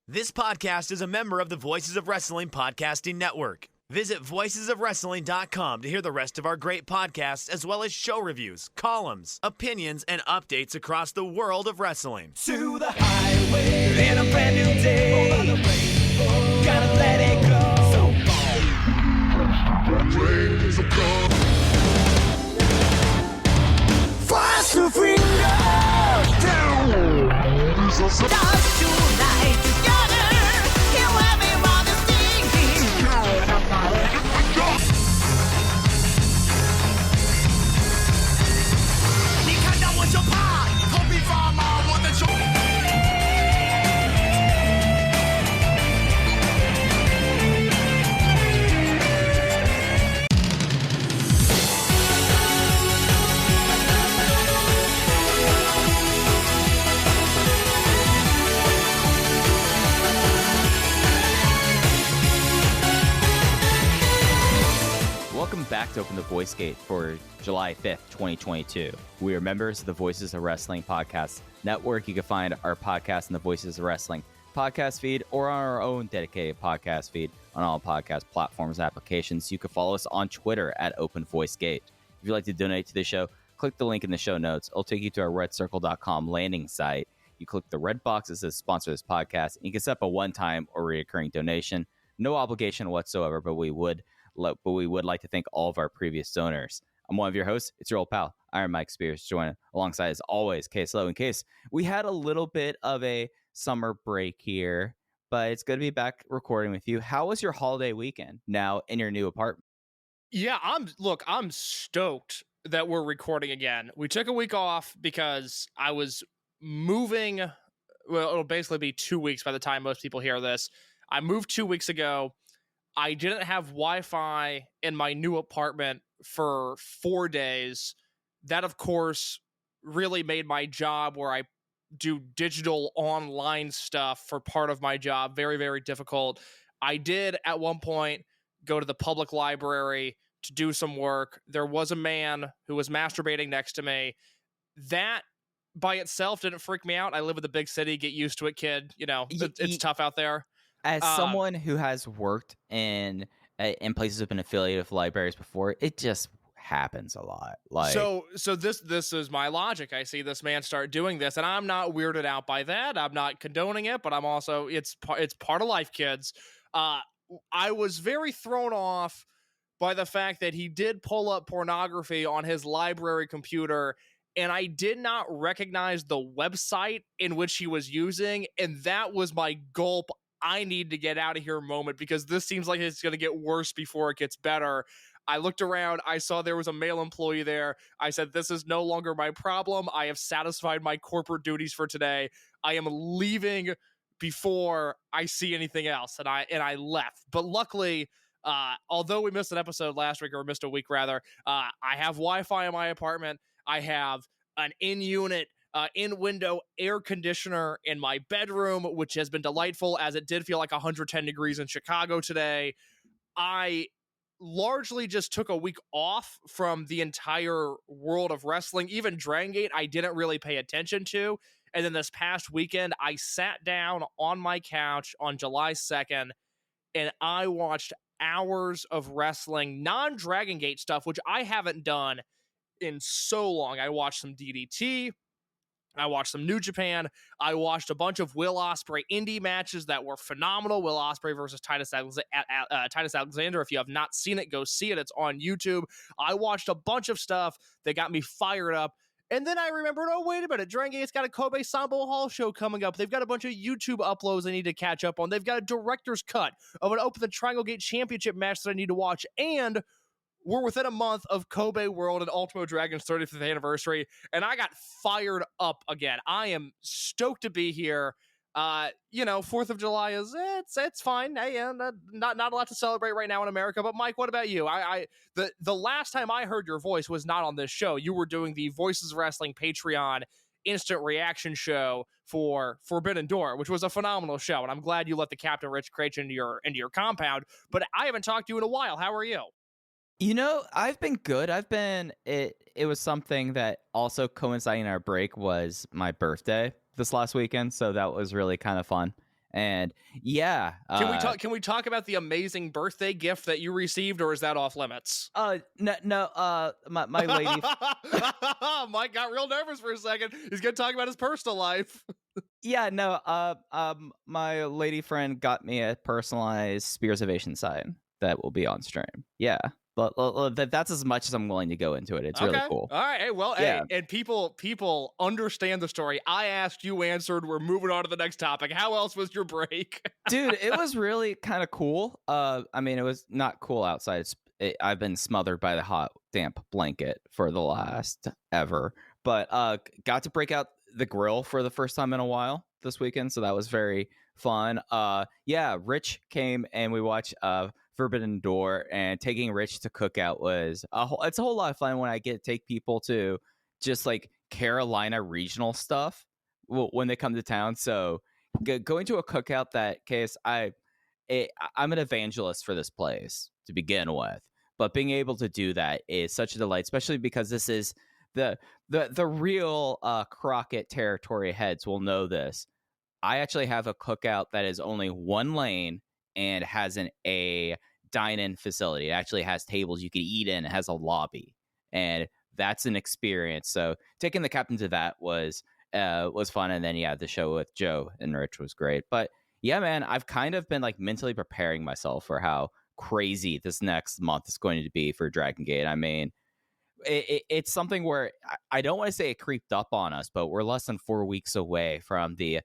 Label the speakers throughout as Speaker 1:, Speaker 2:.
Speaker 1: This podcast is a member of the Voices of Wrestling Podcasting Network. Visit voicesofwrestling.com to hear the rest of our great podcasts, as well as show reviews, columns, opinions, and updates across the world of wrestling.
Speaker 2: To the highway in a brand new day. Over the rainbow, gotta let it go. So fast to finger down. Dance tonight together. Here everyone is singing. 你看到我就怕，头皮发麻，我的手。
Speaker 3: Welcome back to Open the Voice Gate for July 5th, 2022. We are members of the Voices of Wrestling Podcast Network. You can find our podcast in the Voices of Wrestling podcast feed or on our own dedicated podcast feed on all podcast platforms and applications. You can follow us on Twitter at Open Voice Gate. If you'd like to donate to the show, click the link in the show notes. It'll take you to our redcircle.com landing site. You click the red box that says sponsor this podcast, and you can set up a one-time or recurring donation. No obligation whatsoever, but we would like to thank all of our previous donors. I'm one of your hosts. It's your old pal, Iron Mike Spears, joining alongside, as always, Case Low. In case we had a little bit of a summer break here, but it's good to be back recording with you. How was your holiday weekend now in your new apartment?
Speaker 4: Yeah, I'm stoked that we're recording again. We took a week off because I was moving. Well, it'll basically be 2 weeks by the time most people hear this. I moved 2 weeks ago. I didn't have Wi-Fi in my new apartment for 4 days. That, of course, really made my job, where I do digital online stuff for part of my job, very, very difficult. I did, at one point, go to the public library to do some work. There was a man who was masturbating next to me. That, by itself, didn't freak me out. I live in the big city. Get used to it, kid. You know, it's tough out there.
Speaker 3: As someone who has worked in places that have been affiliated with libraries before, it just happens a lot. Like,
Speaker 4: so this is my logic. I see this man start doing this, and I'm not weirded out by that. I'm not condoning it, but I'm also it's part of life, kids. I was very thrown off by the fact that he did pull up pornography on his library computer, and I did not recognize the website in which he was using, and that was my gulp. I need to get out of here moment, because this seems like it's going to get worse before it gets better. I looked around. I saw there was a male employee there. I said, this is no longer my problem. I have satisfied my corporate duties for today. I am leaving before I see anything else. And I left. But luckily, although we missed an episode last week, or missed a week rather, I have Wi-Fi in my apartment. I have an in-unit in-window air conditioner in my bedroom, which has been delightful, as it did feel like 110 degrees in Chicago today. I largely just took a week off from the entire world of wrestling. Even Dragongate, I didn't really pay attention to. And then this past weekend, I sat down on my couch on July 2nd, and I watched hours of wrestling, non-Dragongate stuff, which I haven't done in so long. I watched some DDT. I watched some New Japan. I watched a bunch of Will Ospreay indie matches that were phenomenal. Will Ospreay versus Titus Alexander. If you have not seen it, go see it. It's on YouTube. I watched a bunch of stuff that got me fired up. And then I remembered, oh, wait a minute. Dragongate's got a Kobe Sambo Hall show coming up. They've got a bunch of YouTube uploads I need to catch up on. They've got a director's cut of an Open the Dragongate Championship match that I need to watch. And we're within a month of Kobe World and Ultimo Dragon's 35th anniversary, and I got fired up again. I am stoked to be here. 4th of July is it's fine. Hey, not a lot to celebrate right now in America. But Mike, what about you? The last time I heard your voice was not on this show. You were doing the Voices of Wrestling Patreon instant reaction show for Forbidden Door, which was a phenomenal show, and I'm glad you let the Captain Rich Craich into your compound. But I haven't talked to you in a while. How are you?
Speaker 3: You know, I've been good. It was something that also coinciding our break was my birthday this last weekend, so that was really kind of fun. And yeah,
Speaker 4: Can we talk about the amazing birthday gift that you received, or is that off limits?
Speaker 3: No, my lady.
Speaker 4: Mike got real nervous for a second. He's gonna talk about his personal life.
Speaker 3: Yeah, no, my lady friend got me a personalized Spears Ovation sign that will be on stream. Yeah, but that's as much as I'm willing to go into it. It's really cool.
Speaker 4: All right. Hey, well,
Speaker 3: Yeah.
Speaker 4: hey, and people understand the story. I asked, you answered. We're moving on to the next topic. How else was your break?
Speaker 3: Dude, it was really kind of cool. I mean, it was not cool outside. I've been smothered by the hot, damp blanket for the last ever, but got to break out the grill for the first time in a while this weekend, so that was very fun. Yeah, Rich came and we watched Forbidden Door, and taking Rich to Cookout was it's a whole lot of fun when I get to take people to just like Carolina regional stuff when they come to town. So going to a cookout, that case, I'm an evangelist for this place to begin with, but being able to do that is such a delight, especially because this is the real Crockett territory heads will know this. I actually have a cookout that is only one lane and has a dine-in facility. It actually has tables you can eat in. It has a lobby, and that's an experience. So taking the captain to that was fun. And then yeah, the show with Joe and Rich was great. But yeah, man, I've kind of been like mentally preparing myself for how crazy this next month is going to be for Dragongate. I mean, it's something where I don't want to say it creeped up on us, but we're less than 4 weeks away from the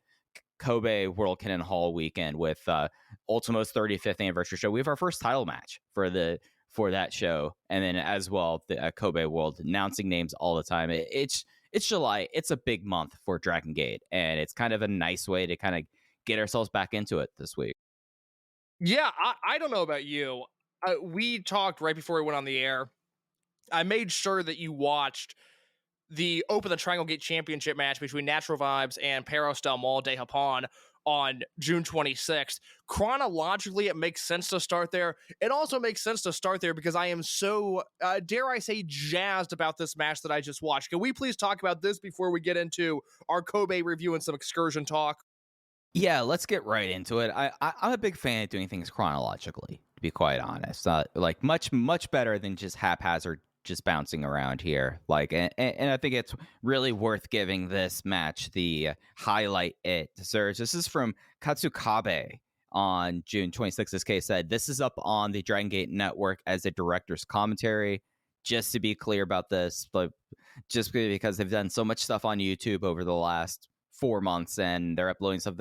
Speaker 3: Kobe World Cannon Hall weekend with Ultimo's 35th anniversary show. We have our first title match for that show, and then as well the Kobe World, announcing names all the time. It's July. It's a big month for Dragongate, and it's kind of a nice way to kind of get ourselves back into it this week.
Speaker 4: Yeah, I don't know about you. We talked right before we went on the air. I made sure that you watched the Open the Dragongate Championship match between Natural Vibes and Perros del Mal de Japon on June 26th. Chronologically, it makes sense to start there. It also makes sense to start there because I am so, dare I say, jazzed about this match that I just watched. Can we please talk about this before we get into our Kobe review and some excursion talk?
Speaker 3: Yeah, let's get right into it. I'm a big fan of doing things chronologically, to be quite honest. Like much better than just haphazard, just bouncing around here. Like, and I think it's really worth giving this match the highlight it deserves. This is from Kasukabe on June 26th. This case said this is up on the Dragongate network as a director's commentary. Just to be clear about this, but just because they've done so much stuff on YouTube over the last 4 months and they're uploading stuff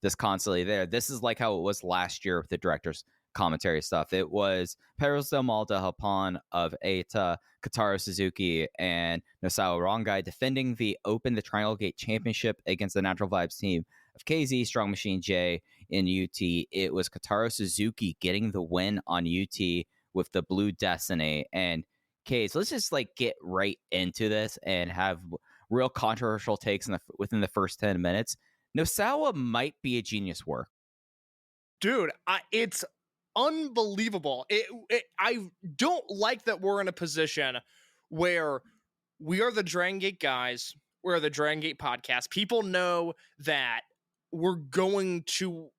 Speaker 3: this constantly there. This is like how it was last year with the director's commentary stuff. It was Perros del Mal de Japon of Eita, Kotaro Suzuki, and Nosao Rongai defending the Dragongate Championship against the Natural Vibes team of KZ, Strong Machine J, and UT. It was Kotaro Suzuki getting the win on UT with the Blue Destiny. And okay, so let's just like get right into this and have real controversial takes within the first 10 minutes. Nosawa might be a genius work.
Speaker 4: Dude, it's unbelievable. I don't like that we're in a position where we are the Dragongate guys, we're the Dragongate podcast. People know that we're going to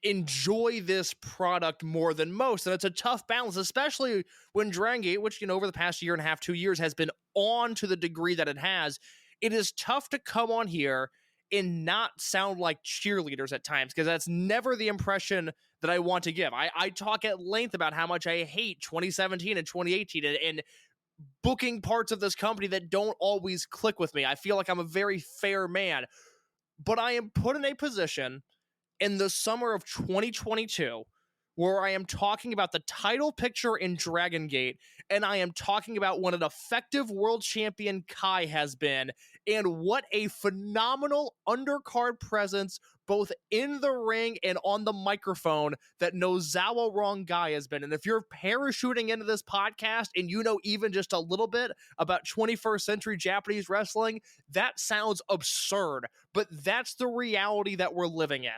Speaker 4: enjoy this product more than most, and it's a tough balance, especially when Dragongate, which over the past year and a half, 2 years, has been on to the degree that it has. It is tough to come on here and not sound like cheerleaders at times, because that's never the impression that I want to give. I talk at length about how much I hate 2017 and 2018 and booking parts of this company that don't always click with me. I feel like I'm a very fair man, but I am put in a position in the summer of 2022 where I am talking about the title picture in Dragongate, and I am talking about what an effective world champion Kai has been, and what a phenomenal undercard presence, both in the ring and on the microphone, that Nosawa Rongai has been. And if you're parachuting into this podcast and you know even just a little bit about 21st century Japanese wrestling, that sounds absurd, but that's the reality that we're living in.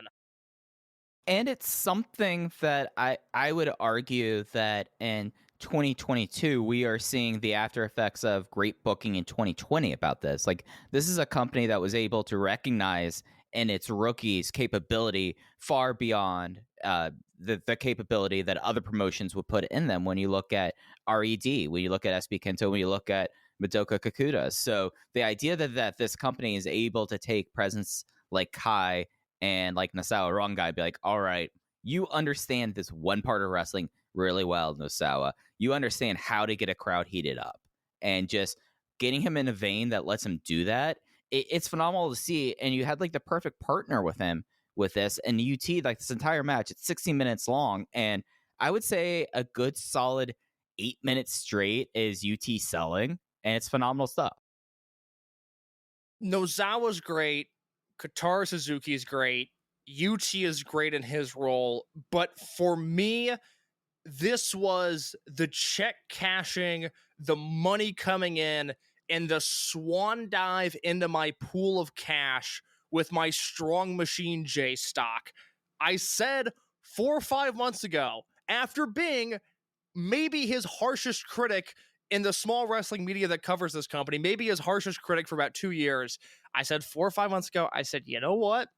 Speaker 3: And it's something that I would argue that in 2022, we are seeing the after effects of great booking in 2020 about this. Like, this is a company that was able to recognize and its rookies' capability far beyond the capability that other promotions would put in them. When you look at RED, when you look at SB Kento, when you look at Madoka Kakuta. So the idea that this company is able to take presence like Kai and like Nosawa Rongai, be like, all right, you understand this one part of wrestling really well, Nosawa. You understand how to get a crowd heated up, and just getting him in a vein that lets him do that. It's phenomenal to see. And you had like the perfect partner with him with this. And UT, like this entire match, it's 16 minutes long. And I would say a good solid 8 minutes straight is UT selling. And it's phenomenal stuff.
Speaker 4: Nozawa's great. Kotaro Suzuki's great. UT is great in his role. But for me, this was the check cashing, the money coming in, and the swan dive into my pool of cash with my Strong Machine J stock. I said 4 or 5 months ago, after being maybe his harshest critic in the small wrestling media that covers this company, maybe his harshest critic for about 2 years, I said 4 or 5 months ago, I said, you know what?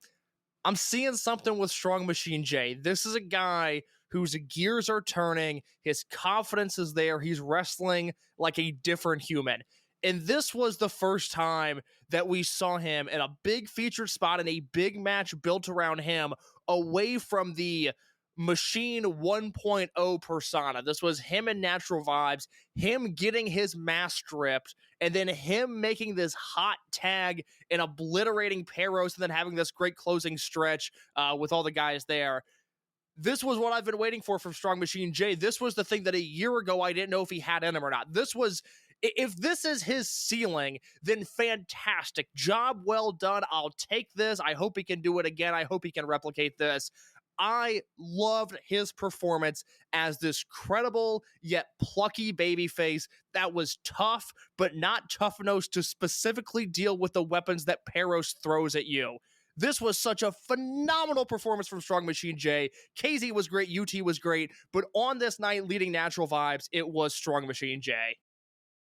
Speaker 4: I'm seeing something with Strong Machine J. This is a guy whose gears are turning. His confidence is there. He's wrestling like a different human. And this was the first time that we saw him in a big featured spot in a big match built around him, away from the Machine 1.0 persona. This was him in Natural Vibes, him getting his mask stripped, and then him making this hot tag and obliterating Perros, and then having this great closing stretch with all the guys there. This was what I've been waiting for from Strong Machine J. This was the thing that a year ago I didn't know if he had in him or not. This was, if this is his ceiling, then fantastic. Job well done. I'll take this. I hope he can do it again. I hope he can replicate this. I loved his performance as this credible yet plucky babyface that was tough, but not tough enough to specifically deal with the weapons that Perros throws at you. This was such a phenomenal performance from Strong Machine J. KZ was great, UT was great, but on this night leading Natural Vibes, it was Strong Machine J.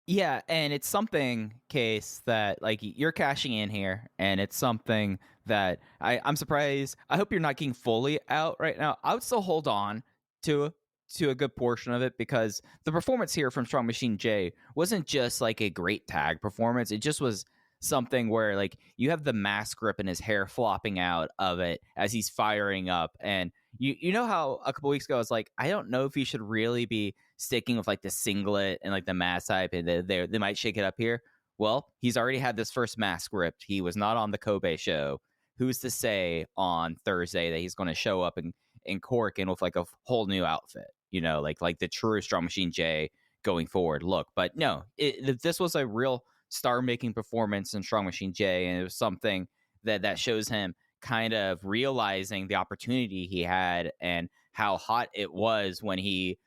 Speaker 3: Yeah, and it's something, Case, that like you're cashing in here, and it's something that I'm surprised. I hope you're not getting fully out right now. I would still hold on to a good portion of it, because the performance here from Strong Machine J wasn't just like a great tag performance. It just was something where like you have the mask grip and his hair flopping out of it as he's firing up. And you know how a couple weeks ago I was like, I don't know if he should really be sticking with like the singlet and like the mask type, and they might shake it up here. Well, he's already had this first mask ripped. He was not on the Kobe show. Who's to say on Thursday that he's going to show up in Korakuen with like a whole new outfit, you know, like the true Strong Machine J going forward look. But no, this was a real star-making performance in Strong Machine J, and it was something that shows him kind of realizing the opportunity he had and how hot it was when he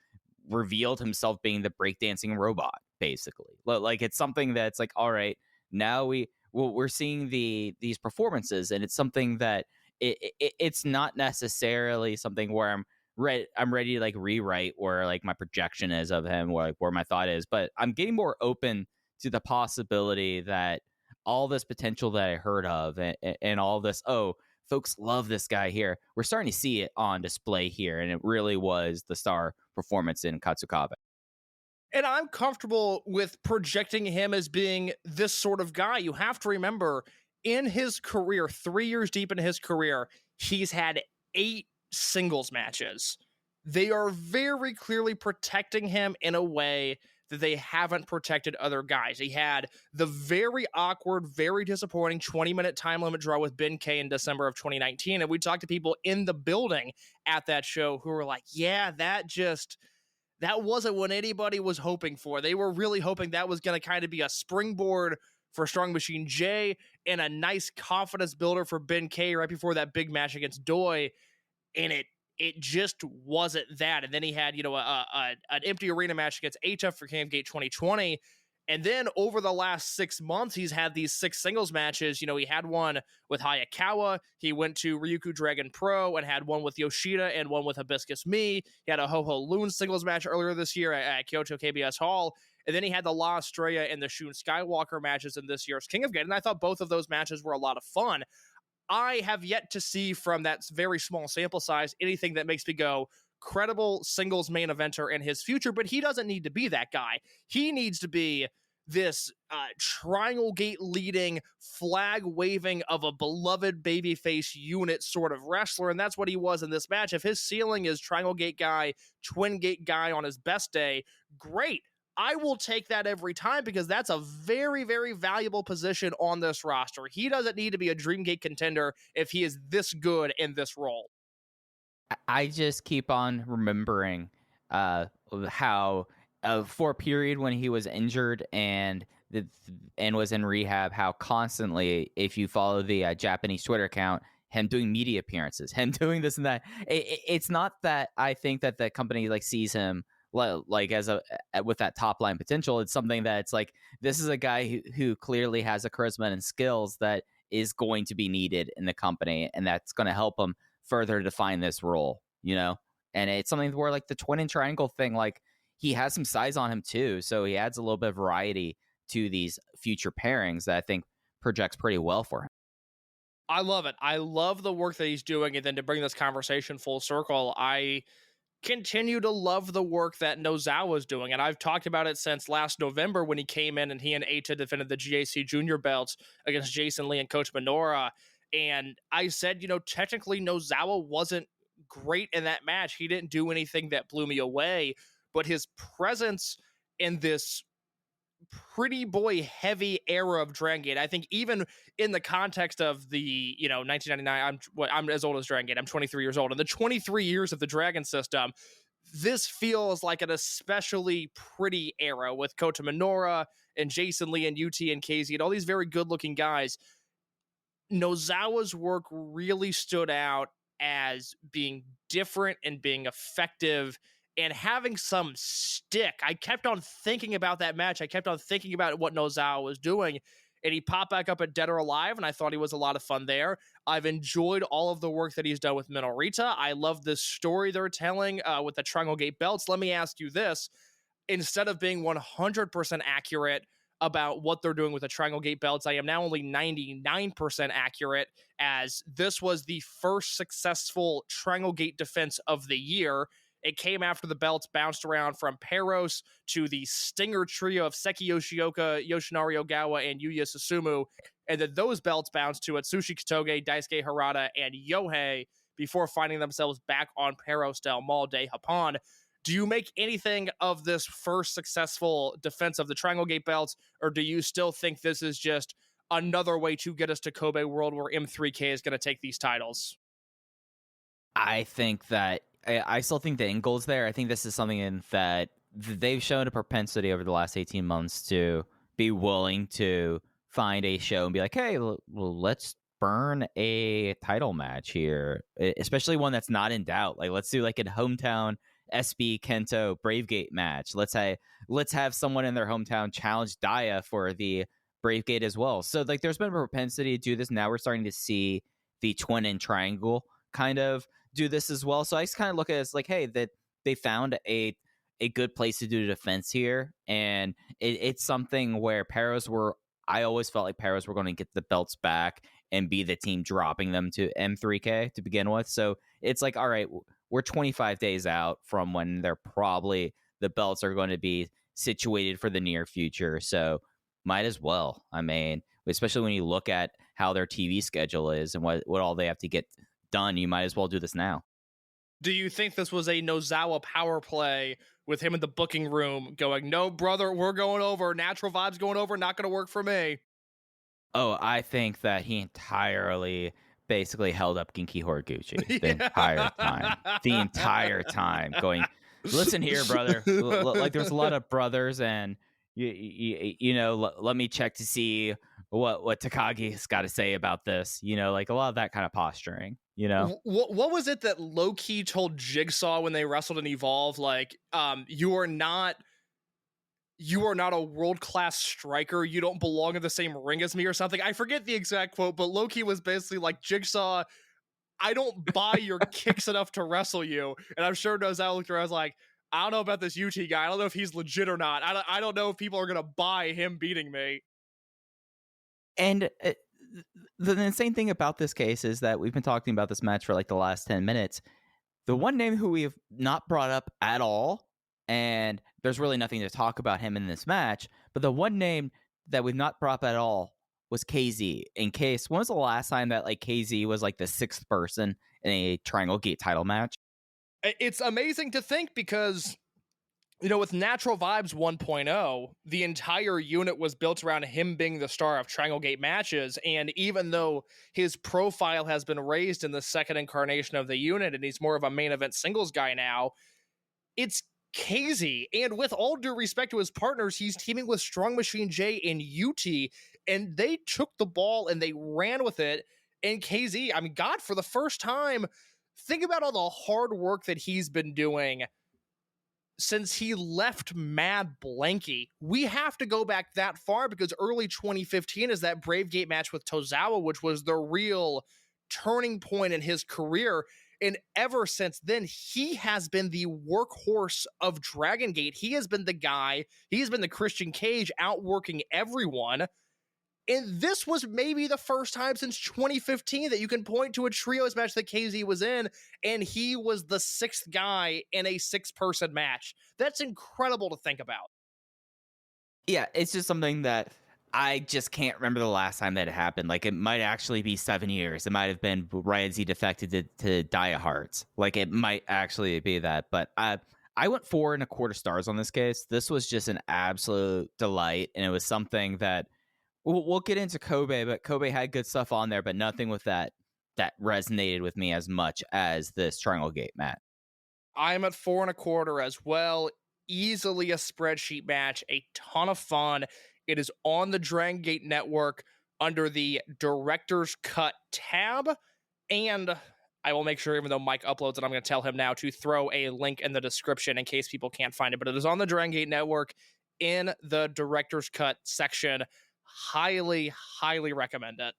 Speaker 3: revealed himself being the breakdancing robot, basically. Like, it's something that's like, all right, now we're seeing these performances, and it's something that it's not necessarily something where I'm ready to like rewrite where like my projection is of him, or like where my thought is, but I'm getting more open to the possibility that all this potential that I heard of and all this, oh, folks love this guy here, we're starting to see it on display here, and it really was the star performance in Kasukabe.
Speaker 4: And I'm comfortable with projecting him as being this sort of guy. You have to remember, in his career, 3 years deep into his career, he's had 8 singles matches. They are very clearly protecting him in a way that they haven't protected other guys. He had the very awkward, very disappointing 20-minute time limit draw with Ben K in December of 2019. And we talked to people in the building at that show who were like, yeah, that wasn't what anybody was hoping for. They were really hoping that was going to kind of be a springboard for Strong Machine J and a nice confidence builder for Ben K right before that big match against Doi. And it just wasn't that. And then he had, an empty arena match against HF for Dream Gate 2020. And then over the last 6 months, he's had these 6 singles matches. You know, he had one with Hayakawa. He went to Ryukyu Dragon Pro and had one with Yoshida and one with Hibiscus Me. He had a Ho-Ho Loon singles match earlier this year at Kyoto KBS Hall. And then he had the La Estrella and the Shun Skywalker matches in this year's King of Gate. And I thought both of those matches were a lot of fun. I have yet to see from that very small sample size anything that makes me go, credible singles main eventer in his future, but he doesn't need to be that guy. He needs to be this Triangle Gate leading, flag waving of a beloved babyface unit sort of wrestler, and that's what he was in this match. If his ceiling is Triangle Gate guy, Twin Gate guy on his best day, great. I will take that every time because that's a very, very valuable position on this roster. He doesn't need to be a Dream Gate contender if he is this good in this role.
Speaker 3: I just keep on remembering how for a period when he was injured and was in rehab, how constantly, if you follow the Japanese Twitter account, him doing media appearances, him doing this and that. It's not that I think that the company like sees him like as with that top line potential. It's something that it's like, this is a guy who clearly has a charisma and skills that is going to be needed in the company, and that's going to help him further define this role, you know? And it's something where like the twin and triangle thing, like he has some size on him too. So he adds a little bit of variety to these future pairings that I think projects pretty well for him.
Speaker 4: I love it. I love the work that he's doing. And then to bring this conversation full circle, I continue to love the work that Nozawa's doing. And I've talked about it since last November when he came in and he and Eita defended the GAC junior belts against Jason Lee and Coach Minoura. And I said, technically Nozawa wasn't great in that match. He didn't do anything that blew me away, but his presence in this pretty boy heavy era of Dragongate, I think even in the context of the, 1999, I'm as old as Dragongate. I'm 23 years old. In the 23 years of the Dragon system, this feels like an especially pretty era with Kota Minoura and Jason Lee and UT and KZ and all these very good looking guys. Nozawa's work really stood out as being different and being effective and having some stick. I kept on thinking about that match. I kept on thinking about what Nozawa was doing, and he popped back up at Dead or Alive, and I thought he was a lot of fun there. I've enjoyed all of the work that he's done with Minorita. I love this story they're telling with the Triangle Gate belts. Let me ask you this. Instead of being 100% accurate about what they're doing with the Triangle Gate belts, I am now only 99% accurate, as this was the first successful Triangle Gate defense of the year. It came after the belts bounced around from Perros to the Stinger trio of Seki Yoshioka, Yoshinari Ogawa, and Yuya Susumu, and then those belts bounced to Atsushi Katoge, Daisuke Harada, and Yohei before finding themselves back on Perros del Mal de Japon. Do you make anything of this first successful defense of the Triangle Gate belts, or do you still think this is just another way to get us to Kobe World where M3K is going to take these titles?
Speaker 3: I think that I still think the end goal's there. I think this is something that they've shown a propensity over the last 18 months to be willing to find a show and be like, hey, well, let's burn a title match here, especially one that's not in doubt. Like, let's do like a hometown SB Kento Bravegate match. Let's have someone in their hometown challenge Daya for the Bravegate as well. So like there's been a propensity to do this. Now we're starting to see the twin and triangle kind of do this as well. So I just kind of look at it as like, hey, that they found a good place to do the defense here. And it's something where I always felt like Perros were going to get the belts back and be the team dropping them to M3K to begin with. So it's like, all right, we're 25 days out from when the belts are going to be situated for the near future. So might as well. I mean, especially when you look at how their TV schedule is and what all they have to get done, you might as well do this now.
Speaker 4: Do you think this was a Nozawa power play with him in the booking room going, no, brother, we're going over, natural vibes going over, not going to work for me?
Speaker 3: Oh, I think that he entirely basically held up Genki Horiguchi the entire time going, listen here, brother. Like there's a lot of brothers, and let me check to see what Takagi's got to say about this, like a lot of that kind of posturing,
Speaker 4: What was it that Low-Key told Jigsaw when they wrestled in Evolve? Like, you are not a world-class striker. You don't belong in the same ring as me or something. I forget the exact quote, but Low-Key was basically like, Jigsaw, I don't buy your kicks enough to wrestle you. And I'm sure Nozawa looked around, I was like, I don't know about this UT guy. I don't know if he's legit or not. I don't know if people are going to buy him beating me.
Speaker 3: And the insane thing about this case is that we've been talking about this match for like the last 10 minutes. The one name who we have not brought up at all, and there's really nothing to talk about him in this match, but the one name that we've not brought up at all was KZ. In case, when was the last time that like KZ was like the sixth person in a Triangle Gate title match?
Speaker 4: It's amazing to think because, you know, with Natural Vibes 1.0, the entire unit was built around him being the star of Triangle Gate matches. And even though his profile has been raised in the second incarnation of the unit and he's more of a main event singles guy now, it's KZ. And with all due respect to his partners, he's teaming with Strong Machine J and Yuki, and they took the ball and they ran with it. And KZ, I mean, God, for the first time, think about all the hard work that he's been doing since he left Mad Blanky. We have to go back that far because early 2015 is that Brave Gate match with Tozawa, which was the real turning point in his career. And ever since then, he has been the workhorse of Dragon Gate. He has been the guy, he's been the Christian Cage outworking everyone. And this was maybe the first time since 2015 that you can point to a trios match that KZ was in, and he was the sixth guy in a six-person match. That's incredible to think about.
Speaker 3: Yeah, it's just something that I just can't remember the last time that it happened. Like, it might actually be 7 years. It might have been right as he defected to Daya Hearts. Like, it might actually be that. But I went 4.25 stars on this case. This was just an absolute delight, and it was something that we'll get into Kobe, but Kobe had good stuff on there, but nothing with that resonated with me as much as this Triangle Gate match.
Speaker 4: I'm at 4.25 as well. Easily a spreadsheet match, a ton of fun. It is on the Dragongate Network under the Director's Cut tab, and I will make sure, even though Mike uploads it, I'm going to tell him now to throw a link in the description in case people can't find it, but it is on the Dragongate Network in the Director's Cut section. Highly, highly recommend it.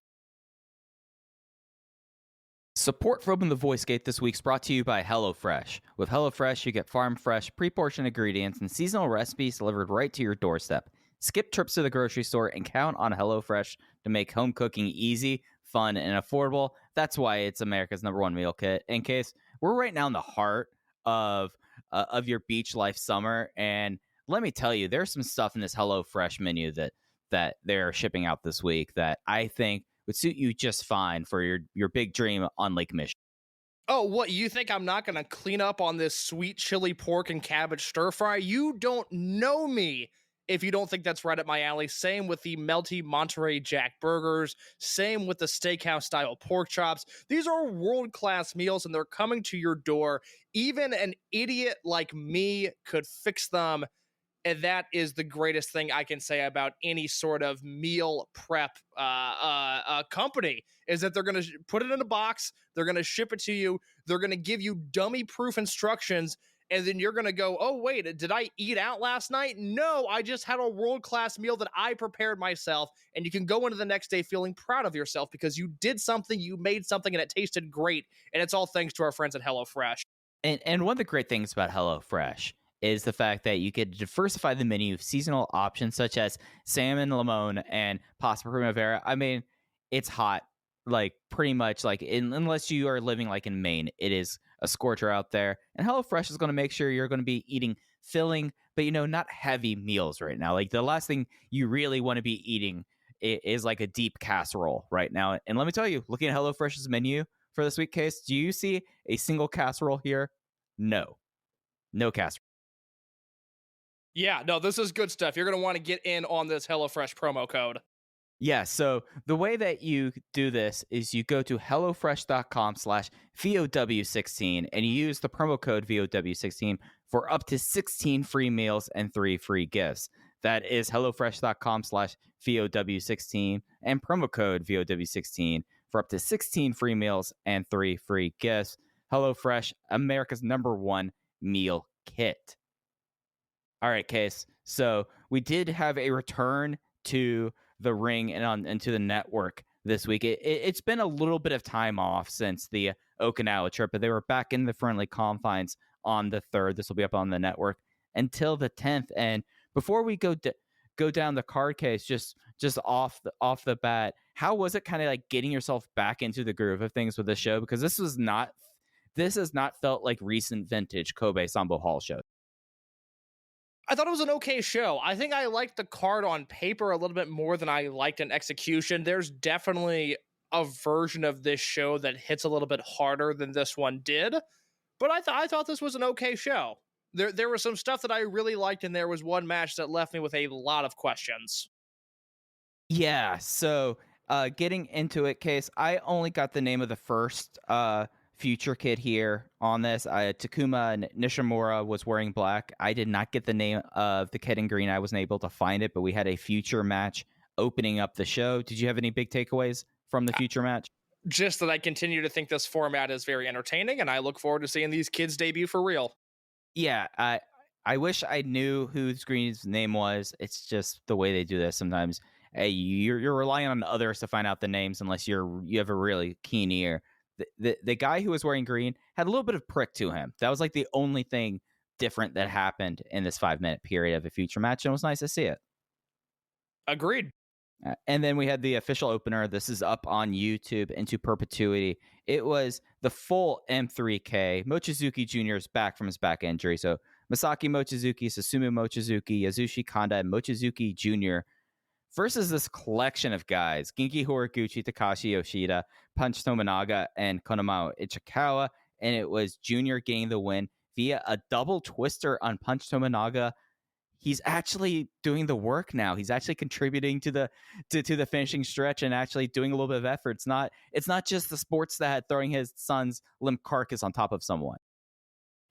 Speaker 3: Support for Open the Voice Gate this week is brought to you by HelloFresh. With HelloFresh, you get farm-fresh, pre-portioned ingredients and seasonal recipes delivered right to your doorstep. Skip trips to the grocery store and count on HelloFresh to make home cooking easy, fun, and affordable. That's why it's America's #1 meal kit. In case we're right now in the heart of your beach life summer, and let me tell you, there's some stuff in this HelloFresh menu that they're shipping out this week that I think would suit you just fine for your big dream on Lake Michigan.
Speaker 4: Oh, what, you think I'm not going to clean up on this sweet chili pork and cabbage stir fry? You don't know me if you don't think that's right up my alley. Same with the melty Monterey Jack burgers. Same with the steakhouse style pork chops. These are world-class meals and they're coming to your door. Even an idiot like me could fix them. And that is the greatest thing I can say about any sort of meal prep company, is that they're going to put it in a box, they're going to ship it to you, they're going to give you dummy-proof instructions, and then you're going to go, oh, wait, did I eat out last night? No, I just had a world-class meal that I prepared myself, and you can go into the next day feeling proud of yourself because you did something, you made something, and it tasted great, and it's all thanks to our friends at HelloFresh.
Speaker 3: And one of the great things about HelloFresh is the fact that you could diversify the menu of seasonal options such as salmon, limon, and pasta primavera. I mean, it's hot, like pretty much like unless you are living like in Maine, it is a scorcher out there. And HelloFresh is going to make sure you're going to be eating filling, but not heavy meals right now. Like the last thing you really want to be eating is like a deep casserole right now. And let me tell you, looking at HelloFresh's menu for this week case, do you see a single casserole here? No casserole.
Speaker 4: Yeah, no, this is good stuff. You're going to want to get in on this HelloFresh promo code.
Speaker 3: Yeah, so the way that you do this is you go to hellofresh.com/VOW16 and you use the promo code VOW16 for up to 16 free meals and 3 free gifts. That is hellofresh.com/VOW16 and promo code VOW16 for up to 16 free meals and 3 free gifts. HelloFresh, America's #1 meal kit. All right, Case. So we did have a return to the ring and to the network this week. It's been a little bit of time off since the Okinawa trip, but they were back in the friendly confines on the 3rd. This will be up on the network until the 10th. And before we go down the card, Case, just off the bat, how was it kind of like getting yourself back into the groove of things with the show? Because this has not felt like recent vintage Kobe Sambo Hall show.
Speaker 4: I thought it was an okay show. I think I liked the card on paper a little bit more than I liked in execution. There's definitely a version of this show that hits a little bit harder than this one did, but I thought this was an okay show. There was some stuff that I really liked, and there was one match that left me with a lot of questions.
Speaker 3: Yeah, so getting into it, Case, I only got the name of the first future kid here on this. Takuma Nishimura was wearing black. I did not get the name of the kid in green. I wasn't able to find it, but we had a future match opening up the show. Did you have any big takeaways from the future match?
Speaker 4: Just that I continue to think this format is very entertaining, and I look forward to seeing these kids debut for real.
Speaker 3: Yeah, I wish I knew who Green's name was. It's just the way they do this sometimes. You're relying on others to find out the names unless you have a really keen ear. The guy who was wearing green had a little bit of prick to him. That was like the only thing different that happened in this 5-minute period of a future match, and it was nice to see it.
Speaker 4: Agreed.
Speaker 3: And then we had the official opener. This is up on YouTube into perpetuity. It was the full M3K. Mochizuki Jr. is back from his back injury. So Masaki Mochizuki, Susumu Mochizuki, Yasushi Kanda, and Mochizuki Jr. versus this collection of guys. Genki Horiguchi, Takashi Yoshida, Punch Tominaga, and Konamao Ichikawa. And it was Jr. getting the win via a double twister on Punch Tominaga. He's actually doing the work now. He's actually contributing to the finishing stretch and actually doing a little bit of effort. It's not just the sports dad throwing his son's limp carcass on top of someone.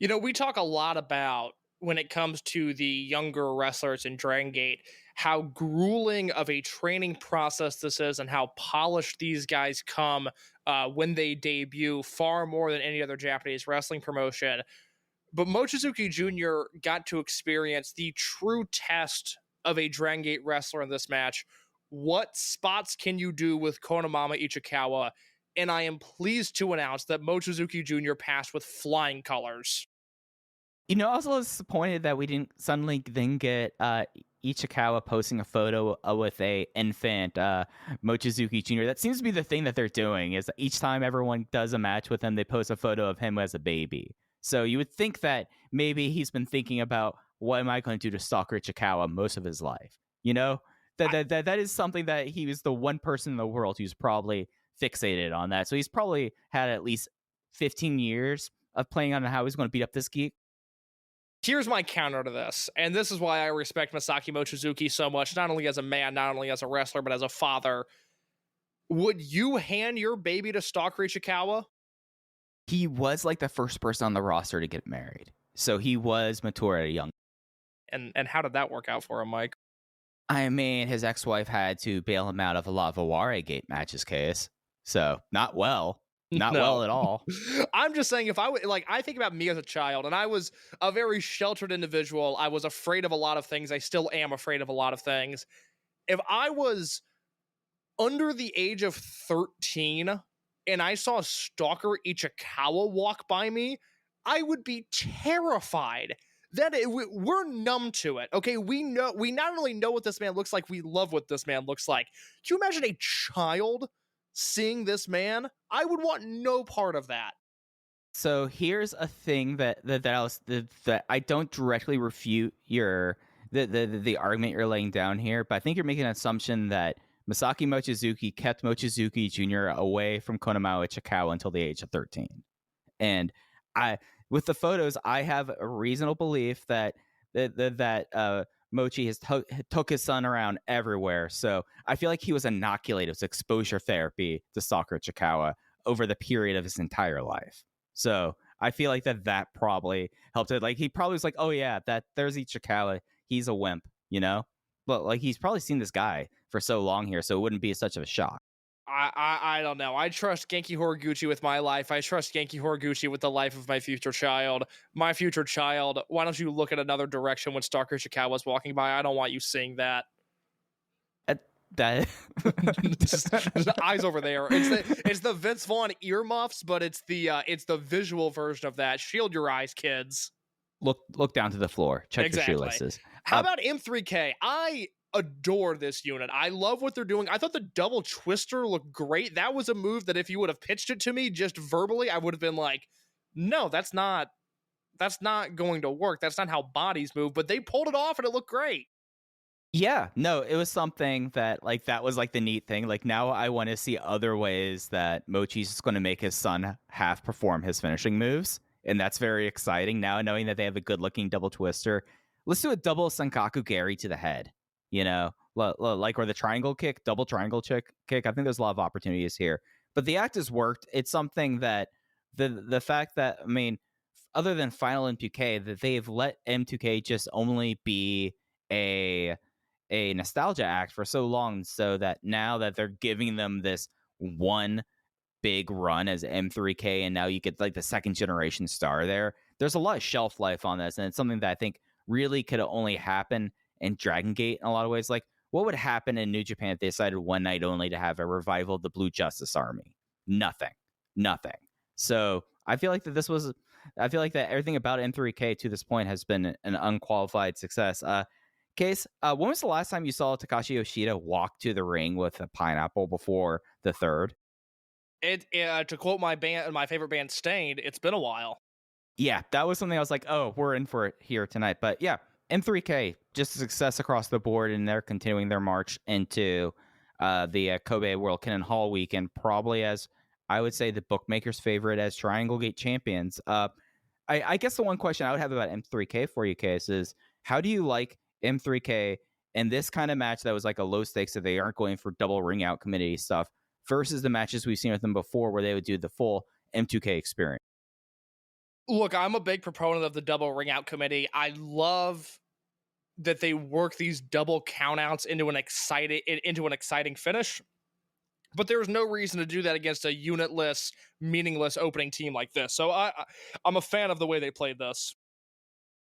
Speaker 4: You know, we talk a lot about, when it comes to the younger wrestlers in Dragongate, how grueling of a training process this is and how polished these guys come when they debut, far more than any other Japanese wrestling promotion. But Mochizuki Jr. got to experience the true test of a Dragongate wrestler in this match. What spots can you do with Konamama Ichikawa? And I am pleased to announce that Mochizuki Jr. passed with flying colors.
Speaker 3: You know, I was a little disappointed that we didn't suddenly then get Ichikawa posting a photo with a infant Mochizuki Jr. That seems to be the thing that they're doing, is each time everyone does a match with him, they post a photo of him as a baby. So you would think that maybe he's been thinking about, what am I going to do to stalker Ichikawa most of his life? You know, that is something that he was the one person in the world who's probably fixated on that. So he's probably had at least 15 years of playing on how he's going to beat up this geek.
Speaker 4: Here's my counter to this, and this is why I respect Masaki Mochizuki so much, not only as a man, not only as a wrestler, but as a father. Would you hand your baby to Stalker Ichikawa?
Speaker 3: He was like the first person on the roster to get married. So he was mature at a young.
Speaker 4: And how did that work out for him, Mike?
Speaker 3: I mean, his ex-wife had to bail him out of a lot of Aware Gate matches, Case. So not well. Not well at all.
Speaker 4: I'm just saying, if I would, like, I think about me as a child, and I was a very sheltered individual. I was afraid of a lot of things. I still am afraid of a lot of things. If I was under the age of 13 and I saw Stalker Ichikawa walk by me, I would be terrified. We're numb to it. Okay, we not only know what this man looks like, we love what this man looks like. Can you imagine a child seeing this man? I would want no part of that.
Speaker 3: So here's a thing that I don't directly refute the argument you're laying down here, but I think you're making an assumption that Masaki Mochizuki kept Mochizuki Jr. away from Konamao Ichikawa until the age of 13. And with the photos, I have a reasonable belief that Mochi has took his son around everywhere. So I feel like he was inoculated with exposure therapy to Stalker Ichikawa over the period of his entire life. So I feel like that probably helped it. Like, he probably was like, oh yeah, there's Ichikawa. He's a wimp, you know? But like, he's probably seen this guy for so long here, so it wouldn't be such of a shock.
Speaker 4: I don't know. I trust Genki Horiguchi with my life. I trust Genki Horiguchi with the life of my future child. My future child, why don't you look at another direction when Stalker Ichikawa's walking by? I don't want you seeing that. The eyes over there. It's the Vince Vaughn earmuffs, but it's the visual version of that. Shield your eyes, kids.
Speaker 3: Look down to the floor. Check
Speaker 4: exactly.
Speaker 3: your shoelaces.
Speaker 4: How about M3K? adore this unit. I love what they're doing. I thought the double twister looked great. That was a move that if you would have pitched it to me just verbally, I would have been like, no, that's not going to work. That's not how bodies move. But they pulled it off and it looked great.
Speaker 3: Yeah, no, it was something that, like, that was, like, the neat thing. Like, now I want to see other ways that Mochi's just going to make his son half perform his finishing moves. And that's very exciting now, knowing that they have a good-looking double twister. Let's do a double Senkaku Gary to the head, you know? Like, or the triangle kick, double triangle kick. I think there's a lot of opportunities here. But the act has worked. It's something that the fact that, I mean, other than Final M2K, that they've let M2K just only be a nostalgia act for so long, so that now that they're giving them this one big run as M3K, and now you get like the second generation star there's a lot of shelf life on this, and it's something that I think really could only happen in Dragongate in a lot of ways. Like, what would happen in New Japan if they decided one night only to have a revival of the Blue Justice Army? Nothing. So I feel like that everything about M3K to this point has been an unqualified success. Case, when was the last time you saw Takashi Yoshida walk to the ring with a pineapple before the third?
Speaker 4: To quote my favorite band, Stained, it's been a while.
Speaker 3: Yeah, that was something I was like, oh, we're in for it here tonight. But yeah, M3K, just a success across the board, and they're continuing their march into the Kobe World Cannon Hall weekend, probably as, I would say, the bookmaker's favorite as Triangle Gate champions. I guess the one question I would have about M3K for you, Case, is how do you like M3K in this kind of match that was like a low stakes, that they aren't going for double ring out committee stuff, versus the matches we've seen with them before where they would do the full M2K experience?
Speaker 4: Look, I'm a big proponent of the double ring out committee. I love that they work these double countouts into an exciting finish. But there's no reason to do that against a unitless, meaningless opening team like this. So I'm a fan of the way they played this.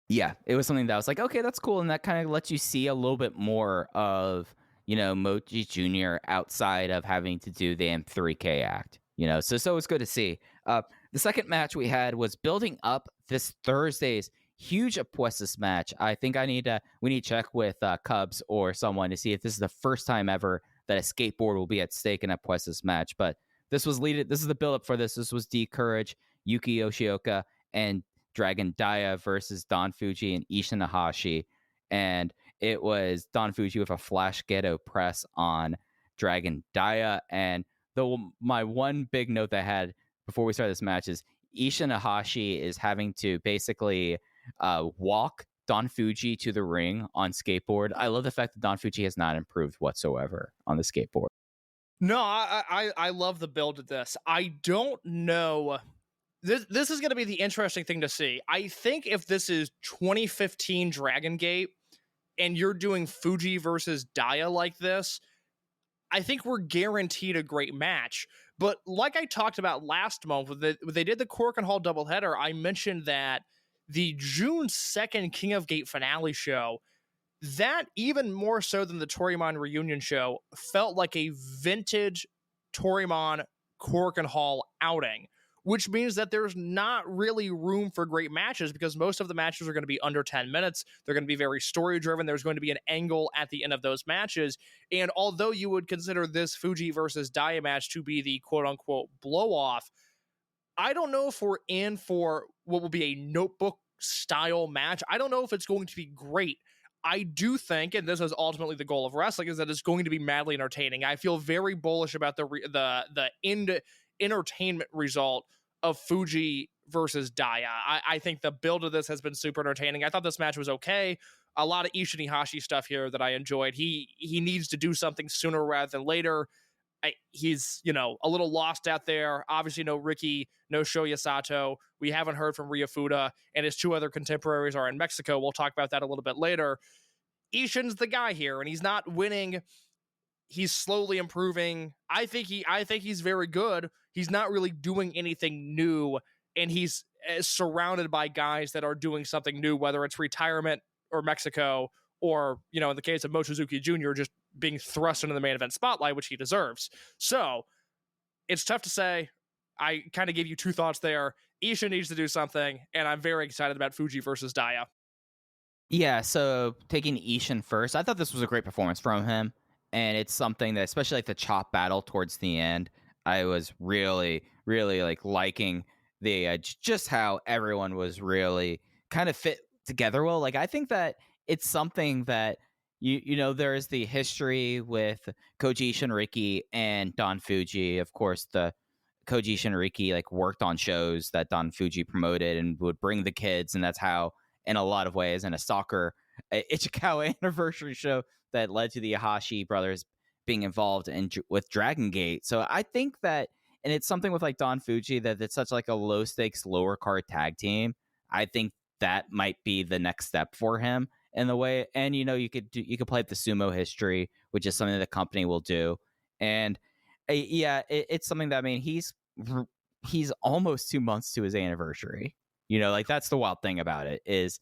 Speaker 3: Yeah, it was something that I was like, okay, that's cool. And that kind of lets you see a little bit more of, Mochi Jr. outside of having to do the M3K act, so it's good to see. The second match we had was building up this Thursday's huge Apuestas match. I think we need to check with Cubs or someone to see if this is the first time ever that a skateboard will be at stake in a Apuestas match. But this is the build-up for this. This was D Courage, Yuki Oshioka, and Dragon Daya versus Don Fuji and Isha Nahashi. And it was Don Fuji with a flash ghetto press on Dragon Daya. And my one big note that I had before we start this match is Isha Nahashi is having to basically walk Don Fuji to the ring on skateboard. I love the fact that Don Fuji has not improved whatsoever on the skateboard.
Speaker 4: No, I love the build of this. I don't know. This is going to be the interesting thing to see. I think if this is 2015 Dragongate and you're doing Fuji versus Daya like this, I think we're guaranteed a great match. But like I talked about last month, when they did the Korakuen Hall doubleheader, I mentioned that the June 2nd King of Gate finale show, that even more so than the Torimon reunion show, felt like a vintage Torimon Korakuen Hall outing, which means that there's not really room for great matches because most of the matches are going to be under 10 minutes. They're going to be very story driven. There's going to be an angle at the end of those matches. And although you would consider this Fuji versus Daya match to be the quote unquote blow off, I don't know if we're in for what will be a notebook style match. I don't know if it's going to be great. I do think, and this is ultimately the goal of wrestling, is that it's going to be madly entertaining. I feel very bullish about the end entertainment result of Fuji versus Daya. I think the build of this has been super entertaining. I thought this match was okay. A lot of Isha Nahashi stuff here that I enjoyed. He needs to do something sooner rather than later. He's, a little lost out there. Obviously, no Ricky, no Shoya Sato. We haven't heard from Ryofuda, and his two other contemporaries are in Mexico. We'll talk about that a little bit later. Ishin's the guy here, and he's not winning. He's slowly improving. I think he's very good. He's not really doing anything new, and he's surrounded by guys that are doing something new, whether it's retirement or Mexico, or, in the case of Mochizuki Jr., just being thrust into the main event spotlight, which he deserves. So it's tough to say. I kind of gave you two thoughts there. Isha needs to do something, and I'm very excited about Fuji versus Daya.
Speaker 3: Yeah, so taking Ishin first, I thought this was a great performance from him, and it's something that, especially like the chop battle towards the end, I was really, really like liking the just how everyone was really kind of fit together well. Like I think that it's something that there is the history with Koji Shinriki and Don Fuji. Of course, the Koji Shinriki like worked on shows that Don Fuji promoted and would bring the kids, and that's how, in a lot of ways, in a soccer Ichikawa anniversary show that led to the Nahashi brothers being involved with Dragongate. So I think that, and it's something with like Don Fuji that it's such like a low stakes, lower card tag team. I think that might be the next step for him in the way. And you could play up the sumo history, which is something the company will do. And it's something that, I mean, he's almost 2 months to his anniversary. Like that's the wild thing about it, is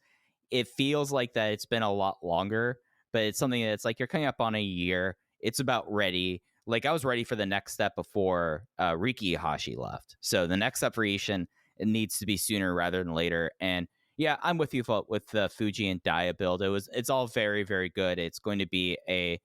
Speaker 3: it feels like that it's been a lot longer, but it's something that's like you're coming up on a year. It's about ready. Like I was ready for the next step before Riki Hashi left. So the next step for Ishin, it needs to be sooner rather than later. And yeah, I'm with you with the Fuji and Daya build. It's all very, very good. It's going to be a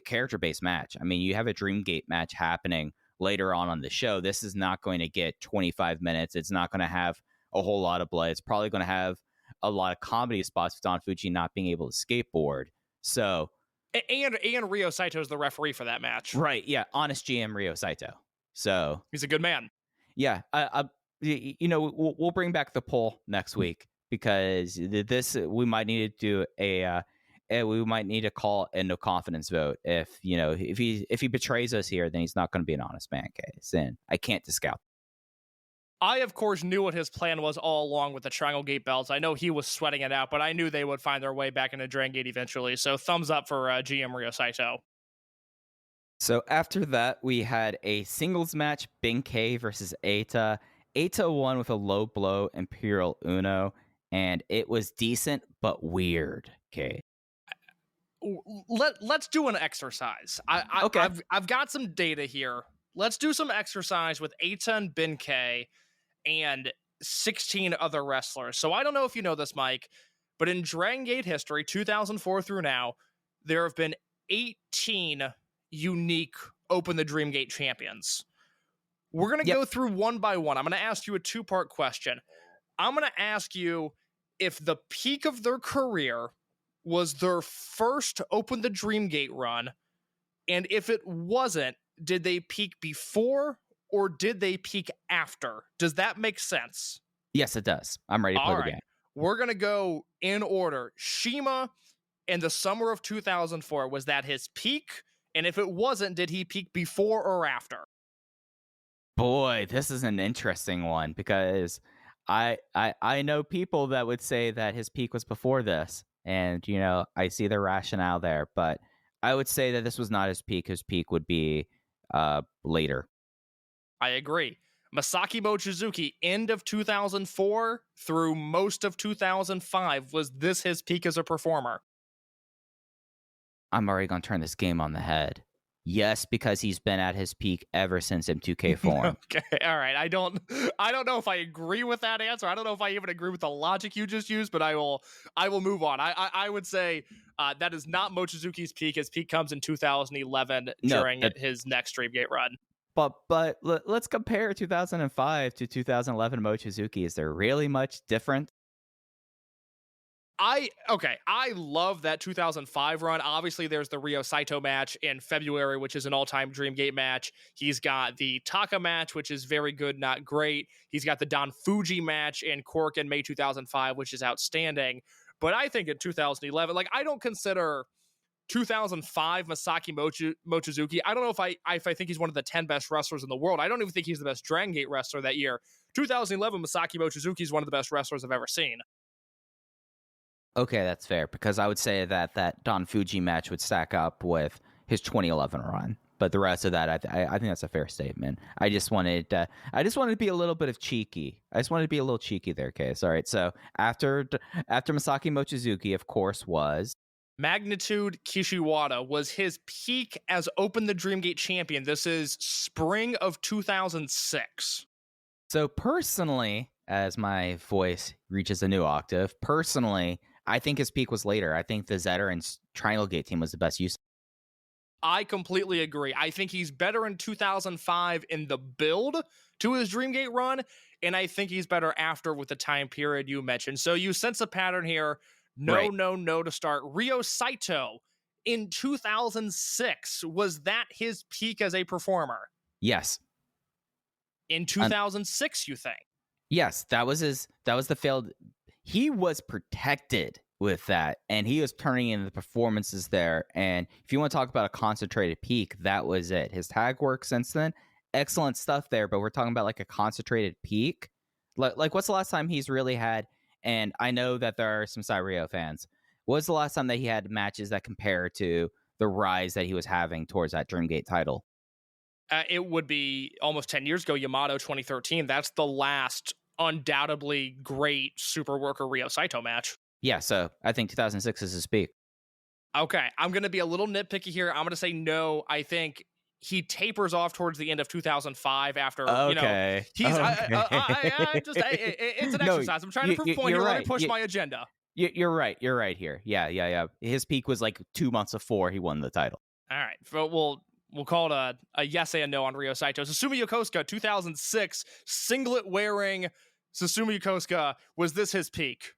Speaker 3: character-based match. I mean, you have a Dream Gate match happening later on the show. This is not going to get 25 minutes. It's not going to have a whole lot of blood. It's probably going to have a lot of comedy spots with Don Fuji not being able to skateboard. So,
Speaker 4: and Ryo Saito is the referee for that match.
Speaker 3: Right? Yeah, honest GM Ryo Saito. So
Speaker 4: he's a good man.
Speaker 3: Yeah, we'll bring back the poll next week, because we might need to do we might need to call a no confidence vote. If he betrays us here, then he's not going to be an honest man case, and I can't discount.
Speaker 4: I, of course, knew what his plan was all along with the Triangle Gate belts. I know he was sweating it out, but I knew they would find their way back into Dragon Gate eventually. So thumbs up for GM Ryo Saito.
Speaker 3: So after that, we had a singles match, Benkei versus Eita. Eita won with a low blow Imperial Uno, and it was decent but weird. Okay.
Speaker 4: Let's do an exercise.
Speaker 3: Okay.
Speaker 4: I've got some data here. Let's do some exercise with Eita and Benkei and 16 other wrestlers. So I don't know if you know this, Mike, but in Dragon Gate history, 2004 through now, there have been 18 unique Open the Dream Gate champions. We're going to go through one by one. I'm going to ask you a two-part question. I'm going to ask you if the peak of their career was their first Open the Dream Gate run, and if it wasn't, did they peak before or did they peak after? Does that make sense?
Speaker 3: Yes, it does. I'm ready to play the game.
Speaker 4: We're going to go in order. Shima, in the summer of 2004, was that his peak? And if it wasn't, did he peak before or after?
Speaker 3: Boy, this is an interesting one, because I know people that would say that his peak was before this. And, I see the rationale there. But I would say that this was not his peak. His peak would be later.
Speaker 4: I agree. Masaki Mochizuki, end of 2004 through most of 2005, was this his peak as a performer?
Speaker 3: I'm already going to turn this game on the head. Yes, because he's been at his peak ever since M2K form.
Speaker 4: Okay, all right. I don't know if I agree with that answer. I don't know if I even agree with the logic you just used, but I will move on. I would say that is not Mochizuki's peak. His peak comes in 2011 during his next Dream Gate run.
Speaker 3: But let's compare 2005 to 2011 Mochizuki. Is there really much different?
Speaker 4: I love that 2005 run. Obviously, there's the Ryo Saito match in February, which is an all-time Dream Gate match. He's got the Taka match, which is very good, not great. He's got the Don Fuji match in Korakuen May 2005, which is outstanding. But I think in 2011, I don't consider 2005 Masaki Mochizuki. I don't know if I think he's one of the 10 best wrestlers in the world. I don't even think he's the best Dragon Gate wrestler that year. 2011 Masaki Mochizuki is one of the best wrestlers I've ever seen.
Speaker 3: Okay, that's fair, because I would say that Don Fuji match would stack up with his 2011 run. But the rest of that, I think that's a fair statement. I just wanted to be a little bit of cheeky. I just wanted to be a little cheeky there, Case. All right, so after Masaki Mochizuki, of course, was
Speaker 4: Magnitude Kishiwada. Was his peak as Open the Dream Gate champion. This is spring of 2006.
Speaker 3: So personally, as my voice reaches a new octave, personally, I think his peak was later. I think the Zetter and Triangle Gate team was the best use.
Speaker 4: I completely agree. I think he's better in 2005 in the build to his Dreamgate run, and I think he's better after with the time period you mentioned. So you sense a pattern here. No to start. Ryo Saito in 2006, was that his peak as a performer?
Speaker 3: Yes.
Speaker 4: In 2006, you think?
Speaker 3: Yes, that was the failed. He was protected with that, and he was turning in the performances there. And if you want to talk about a concentrated peak, that was it. His tag work since then, excellent stuff there, but we're talking about like a concentrated peak. Like what's the last time he's really had, and I know that there are some Cyrio fans, what's the last time that he had matches that compare to the rise that he was having towards that Dreamgate title?
Speaker 4: It would be almost 10 years ago, Yamato 2013. That's the last undoubtedly great Super Worker Ryo Saito match.
Speaker 3: Yeah, so I think 2006 is his peak.
Speaker 4: Okay, I'm going to be a little nitpicky here. I'm going to say no. I think he tapers off towards the end of 2005 after, he's, it's an exercise. I'm trying to prove a point here. Right. Let me push my agenda.
Speaker 3: You're right. You're right here. Yeah. His peak was like 2 months before he won the title.
Speaker 4: All right. So we'll call it a yes and no on Ryo Saito. Susumu Yokosuka, 2006, singlet wearing Susumu Yokosuka. Was this his peak?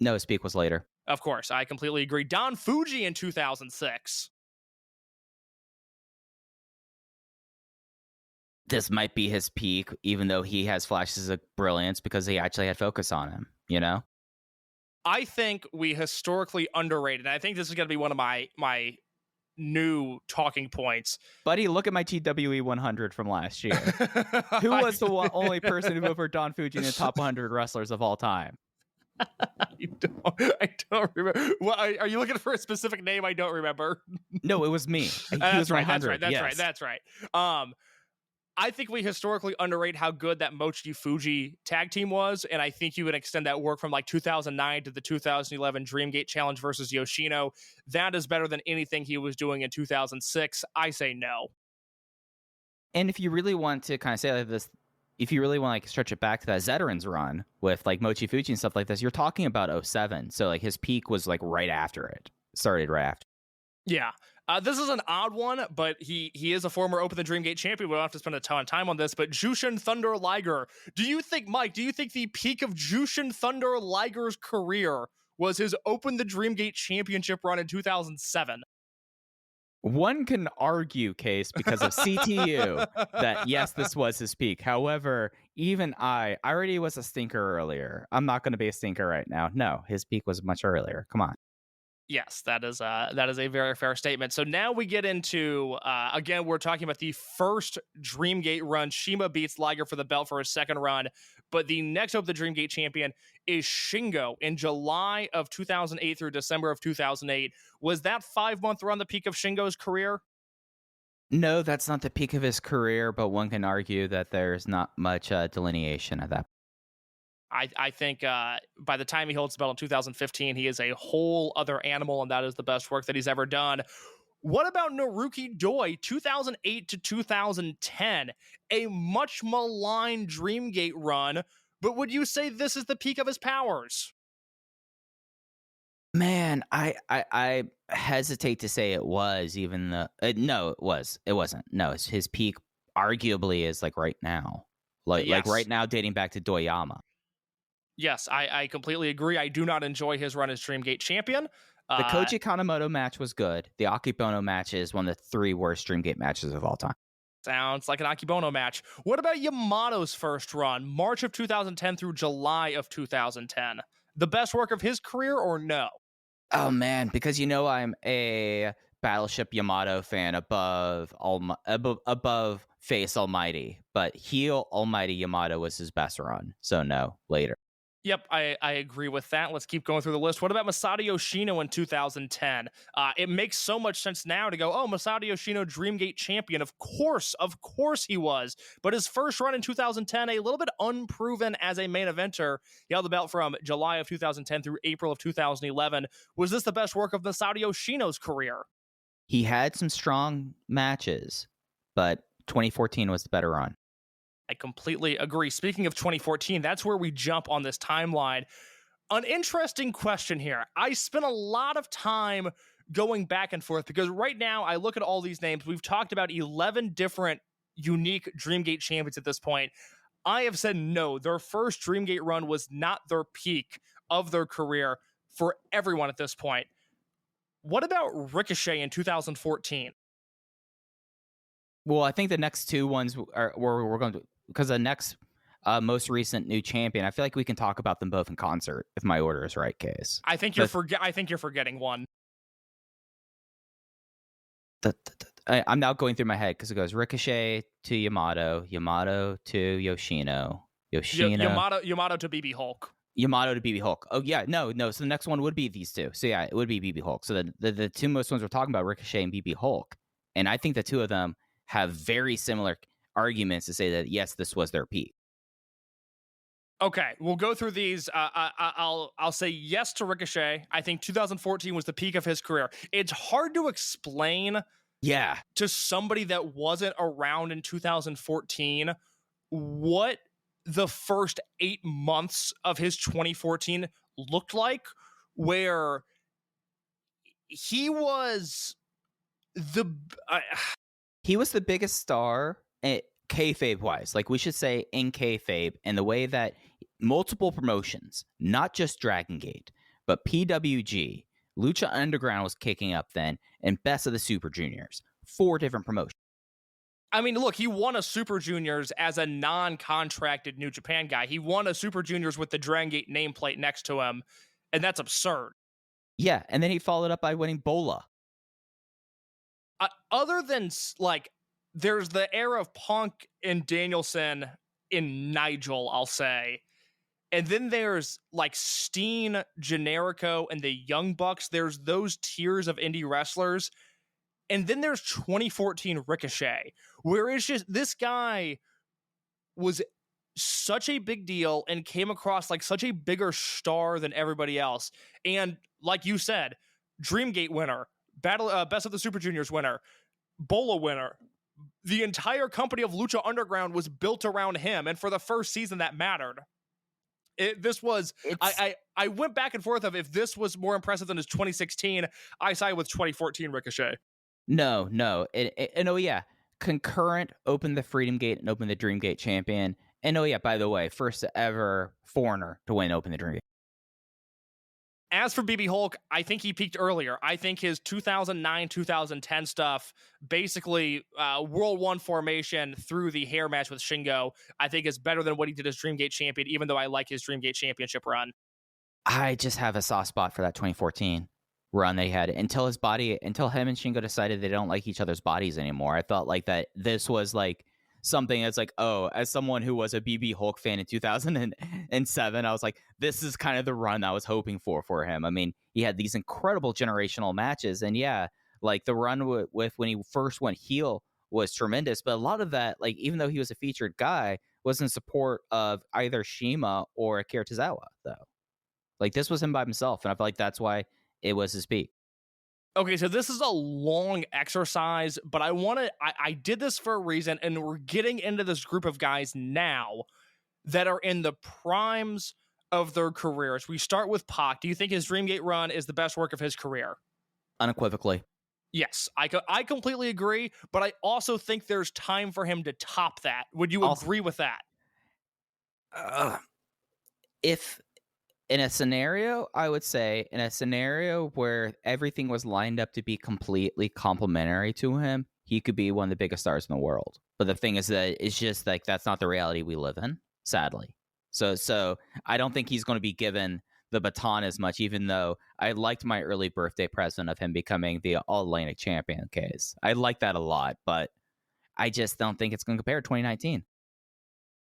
Speaker 3: No, his peak was later.
Speaker 4: Of course, I completely agree. Don Fuji in 2006.
Speaker 3: This might be his peak, even though he has flashes of brilliance because he actually had focus on him, you know?
Speaker 4: I think we historically underrated, and I think this is going to be one of my new talking points.
Speaker 3: Buddy, look at my TWE 100 from last year. Who was the only person who voted for Don Fuji in the top 100 wrestlers of all time?
Speaker 4: I don't remember. Well, are you looking for a specific name? I don't remember.
Speaker 3: No, it was me.
Speaker 4: That's right. That's right. I think we historically underrate how good that Mochi Fuji tag team was, and I think you would extend that work from like 2009 to the 2011 Dreamgate Challenge versus Yoshino. That is better than anything he was doing in 2006. I say no.
Speaker 3: And if you really want to kind of say like this, if you really want to like stretch it back to that Veterans run with like Mochi Fuji and stuff like this, you're talking about 07. So like his peak was like right after it. Started right after.
Speaker 4: Yeah. This is an odd one, but he is a former Open the Dreamgate champion. We don't have to spend a ton of time on this, but Jushin Thunder Liger. Do you think the peak of Jushin Thunder Liger's career was his Open the Dreamgate championship run in 2007?
Speaker 3: One can argue, Case, because of CTU, that yes, this was his peak. However, even I already was a stinker earlier. I'm not going to be a stinker right now. No, his peak was much earlier. Come on.
Speaker 4: Yes, that is a very fair statement. So now we get into, again, we're talking about the first Dreamgate run. Shima beats Liger for the belt for his second run, but the next Open the Dreamgate champion is Shingo in July of 2008 through December of 2008. Was that 5-month run the peak of Shingo's career?
Speaker 3: No, that's not the peak of his career, but one can argue that there's not much delineation of that.
Speaker 4: I think by the time he holds the belt in 2015, he is a whole other animal, and that is the best work that he's ever done. What about Naruki Doi, 2008 to 2010? A much maligned Dreamgate run, but would you say this is the peak of his powers?
Speaker 3: Man, I hesitate to say it was, even though... no, it wasn't. No, his peak arguably is like right now. Like right now dating back to Doyama.
Speaker 4: Yes, I completely agree. I do not enjoy his run as Dreamgate champion.
Speaker 3: The Koji Kanemoto match was good. The Akibono match is one of the 3 worst Dreamgate matches of all time.
Speaker 4: Sounds like an Akibono match. What about Yamato's first run, March of 2010 through July of 2010? The best work of his career or no?
Speaker 3: Oh, man, because I'm a Battleship Yamato fan above Face Almighty, but heel Almighty Yamato was his best run. So no, later.
Speaker 4: Yep, I agree with that. Let's keep going through the list. What about Masato Yoshino in 2010? It makes so much sense now to go, Masato Yoshino, Dreamgate champion. Of course he was. But his first run in 2010, a little bit unproven as a main eventer. He held the belt from July of 2010 through April of 2011. Was this the best work of Masato Yoshino's career?
Speaker 3: He had some strong matches, but 2014 was the better run.
Speaker 4: I completely agree. Speaking of 2014, that's where we jump on this timeline. An interesting question here. I spent a lot of time going back and forth because right now I look at all these names. We've talked about 11 different unique Dreamgate champions at this point. I have said no, their first Dreamgate run was not their peak of their career for everyone at this point. What about Ricochet in 2014?
Speaker 3: Well, I think the next two ones we're going to, because the next most recent new champion, I feel like we can talk about them both in concert if my order is right, Case.
Speaker 4: I think you're forgetting one.
Speaker 3: I'm now going through my head because it goes Ricochet to Yamato, Yamato to Yoshino,
Speaker 4: Yamato to BB Hulk.
Speaker 3: Yamato to BB Hulk. Oh yeah, no. So the next one would be these two. So yeah, it would be BB Hulk. So the two most ones we're talking about, Ricochet and BB Hulk, and I think the two of them have very similar arguments to say that yes, this was their peak.
Speaker 4: Okay, we'll go through these. I'll say yes to Ricochet. I think 2014 was the peak of his career. It's hard to explain to somebody that wasn't around in 2014 what the first 8 months of his 2014 looked like, where he was the
Speaker 3: biggest star kayfabe wise, like we should say in kayfabe, and the way that multiple promotions, not just Dragongate, but PWG, Lucha Underground was kicking up then, and Best of the Super Juniors, 4 different promotions.
Speaker 4: I mean, look, he won a Super Juniors as a non-contracted New Japan guy. He won a Super Juniors with the Dragongate nameplate next to him, and that's absurd.
Speaker 3: Yeah, and then he followed up by winning Bola.
Speaker 4: Other than, like, there's the era of Punk and Danielson in Nigel, I'll say. And then there's, like, Steen, Generico, and the Young Bucks. There's those tiers of indie wrestlers. And then there's 2014 Ricochet, where it's just, this guy was such a big deal and came across like such a bigger star than everybody else. And like you said, Dreamgate winner, Best of the Super Juniors winner, Bola winner. The entire company of Lucha Underground was built around him, and for the first season that mattered. I went back and forth of if this was more impressive than his 2016. I side with 2014 Ricochet.
Speaker 3: No. And oh yeah, concurrent open the Freedom Gate and open the Dream Gate champion. And oh yeah, by the way, first ever foreigner to win open the Dream Gate.
Speaker 4: As for BB Hulk, I think he peaked earlier. I think his 2009-2010 stuff, basically World 1 formation through the hair match with Shingo, I think is better than what he did as Dreamgate champion, even though I like his Dreamgate championship run.
Speaker 3: I just have a soft spot for that 2014 run they had until him and Shingo decided they don't like each other's bodies anymore. I felt like that this was like something that's like, oh, as someone who was a BB Hulk fan in 2007, I was like, this is kind of the run I was hoping for him. I mean, he had these incredible generational matches, and yeah, like the run with when he first went heel was tremendous, but a lot of that, like, even though he was a featured guy, was in support of either Shima or Akira Tozawa, though. Like, this was him by himself, and I feel like that's why it was his peak.
Speaker 4: Okay, so this is a long exercise, but I did this for a reason, and we're getting into this group of guys now that are in the primes of their careers. We start with Pac. Do you think his Dreamgate run is the best work of his career?
Speaker 3: Unequivocally.
Speaker 4: Yes, I completely agree, but I also think there's time for him to top that. Would you agree with that?
Speaker 3: If in a scenario, I would say in a scenario where everything was lined up to be completely complimentary to him, he could be one of the biggest stars in the world. But the thing is that it's just like, that's not the reality we live in, sadly. So I don't think he's going to be given the baton as much, even though I liked my early birthday present of him becoming the All-Atlantic champion case. I like that a lot, but I just don't think it's going to compare to 2019.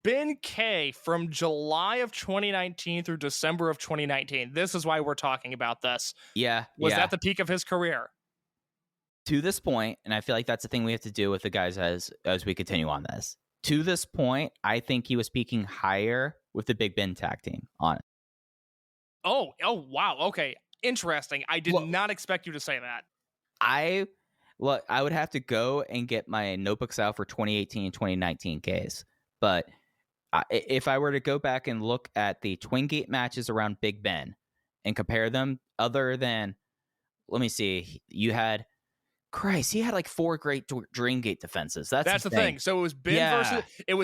Speaker 4: Ben K from July of 2019 through December of 2019. This is why we're talking about this.
Speaker 3: Yeah.
Speaker 4: Was that the peak of his career?
Speaker 3: To this point, and I feel like that's the thing we have to do with the guys as we continue on this. To this point, I think he was peaking higher with the Big Ben tag team on it.
Speaker 4: Oh, wow. Okay. Interesting. I did not expect you to say that.
Speaker 3: I would have to go and get my notebooks out for 2018 and 2019 case, but if I were to go back and look at the Twin Gate matches around Big Ben and compare them, other than, let me see, you had, Christ, he had like 4 great Dream Gate defenses. That's
Speaker 4: the thing. So it was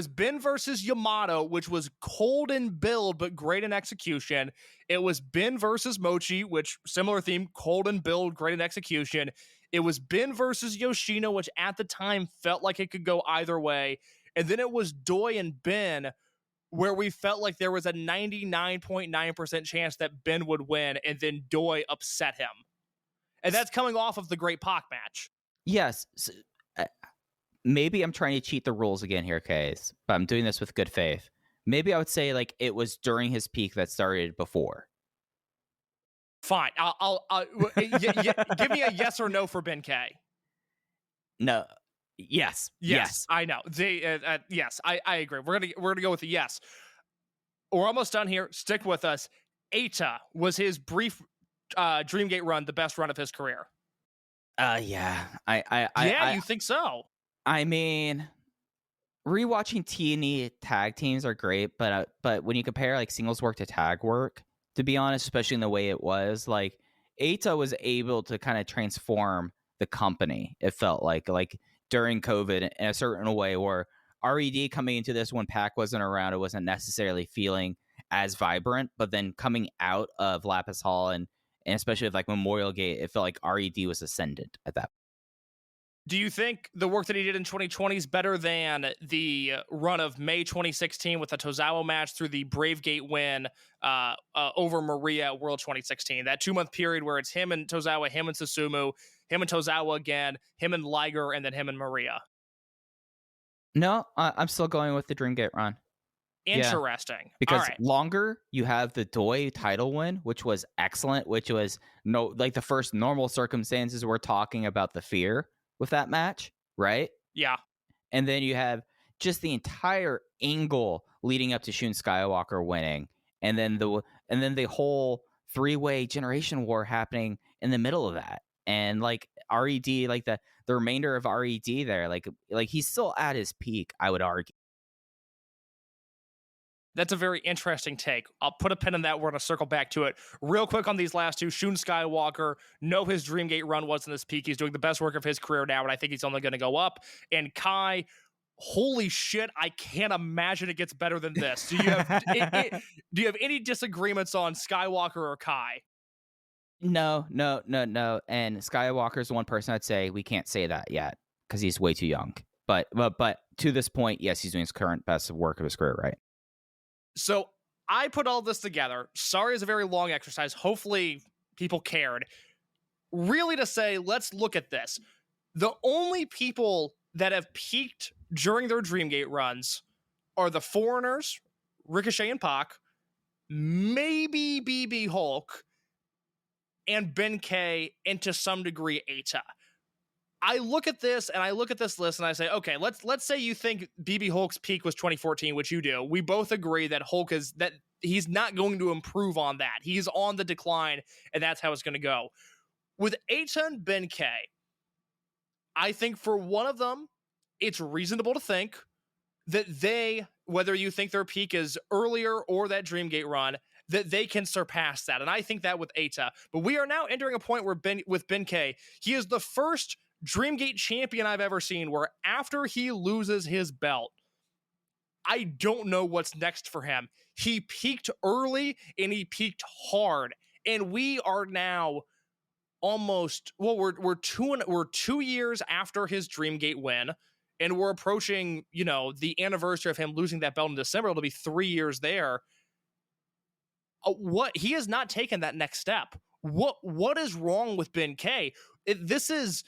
Speaker 4: Ben versus Yamato, which was cold in build but great in execution. It was Ben versus Mochi, which similar theme, cold in build, great in execution. It was Ben versus Yoshino, which at the time felt like it could go either way. And then it was Doi and Ben, where we felt like there was a 99.9% chance that Ben would win, and then Doi upset him. And that's coming off of the Great Pac match.
Speaker 3: Yes. So, maybe I'm trying to cheat the rules again here, Case, but I'm doing this with good faith. Maybe I would say like it was during his peak that started before.
Speaker 4: Fine. I'll give me a yes or no for Ben K.
Speaker 3: No. Yes.
Speaker 4: I know. Yes, I agree. We're gonna go with a yes. We're almost done here. Stick with us. Eita was his brief Dreamgate run, the best run of his career.
Speaker 3: Yeah.
Speaker 4: You think so?
Speaker 3: I mean, rewatching T&E tag teams are great, but when you compare like singles work to tag work, to be honest, especially in the way it was, like Eita was able to kind of transform the company. It felt like during COVID in a certain way, where RED coming into this when Pac wasn't around, it wasn't necessarily feeling as vibrant, but then coming out of Lapis Hall and especially with like Memorial Gate, it felt like RED was ascendant at that.
Speaker 4: Do you think the work that he did in 2020 is better than the run of May 2016 with the Tozawa match through the Brave Gate win over Maria at World 2016? That 2-month period where it's him and Tozawa, him and Susumu, him and Tozawa again, him and Liger, and then him and Maria.
Speaker 3: No, I'm still going with the Dreamgate run.
Speaker 4: Interesting.
Speaker 3: Yeah. Because longer, you have the Doi title win, which was excellent, which was the first normal circumstances we're talking about the fear with that match, right?
Speaker 4: Yeah.
Speaker 3: And then you have just the entire angle leading up to Shun Skywalker winning, and then the whole 3-way generation war happening in the middle of that. And like RED, like the remainder of RED there, like he's still at his peak, I would argue.
Speaker 4: That's a very interesting take. I'll put a pin in that. We're going to circle back to it. Real quick on these last two. Shun Skywalker, know his Dreamgate run wasn't his peak. He's doing the best work of his career now, and I think he's only going to go up. And Kai, holy shit, I can't imagine it gets better than this. Do you have any disagreements on Skywalker or Kai?
Speaker 3: No. And Skywalker's the one person I'd say we can't say that yet because he's way too young. But to this point, yes, he's doing his current best work of his career, right?
Speaker 4: So I put all this together. Sorry, it's a very long exercise. Hopefully people cared. Really to say, let's look at this. The only people that have peaked during their Dreamgate runs are the Foreigners, Ricochet and Pac, maybe BB Hulk, and Ben K, and to some degree Eita. I look at this and I look at this list and I say, okay, let's say you think BB Hulk's peak was 2014, which you do. We both agree that he's not going to improve on that. He's on the decline, and that's how it's going to go. With Eita and Ben K, I think for one of them, it's reasonable to think that they, whether you think their peak is earlier or that Dreamgate run, that they can surpass that. And I think that with Eita. But we are now entering a point where with Ben K, he is the first Dreamgate champion I've ever seen where after he loses his belt, I don't know what's next for him. He peaked early and he peaked hard. And we are now almost, well, we're 2 years after his Dreamgate win, and we're approaching, the anniversary of him losing that belt in December. It'll be 3 years there. What he has not taken that next step. What is wrong with Ben K? This is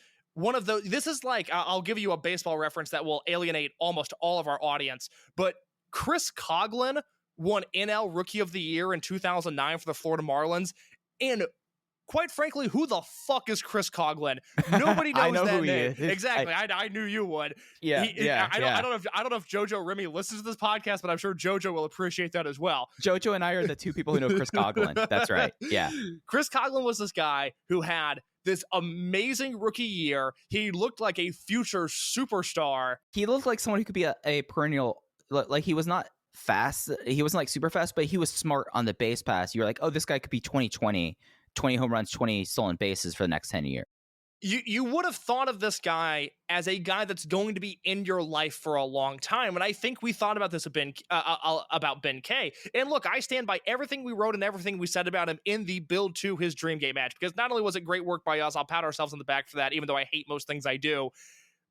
Speaker 4: like, I'll give you a baseball reference that will alienate almost all of our audience, but Chris Coughlin won NL Rookie of the Year in 2009 for the Florida Marlins, and quite frankly, who the fuck is Chris Coughlin? Nobody knows
Speaker 3: I know
Speaker 4: that
Speaker 3: who
Speaker 4: name.
Speaker 3: He is.
Speaker 4: Exactly. I knew you would.
Speaker 3: Yeah.
Speaker 4: I don't know if Jojo Remy listens to this podcast, but I'm sure Jojo will appreciate that as well.
Speaker 3: Jojo and I are the two people who know Chris Coughlin. That's right. Yeah.
Speaker 4: Chris Coughlin was this guy who had this amazing rookie year. He looked like a future superstar.
Speaker 3: He looked like someone who could be a perennial, like he was not fast. He wasn't like super fast, but he was smart on the base pass. You're like, oh, this guy could be 20 home runs, 20 stolen bases for the next 10 years.
Speaker 4: You would have thought of this guy as a guy that's going to be in your life for a long time, and I think we thought about this about Ben K. And look, I stand by everything we wrote and everything we said about him in the build to his Dream Gate match, because not only was it great work by us, I'll pat ourselves on the back for that, even though I hate most things I do.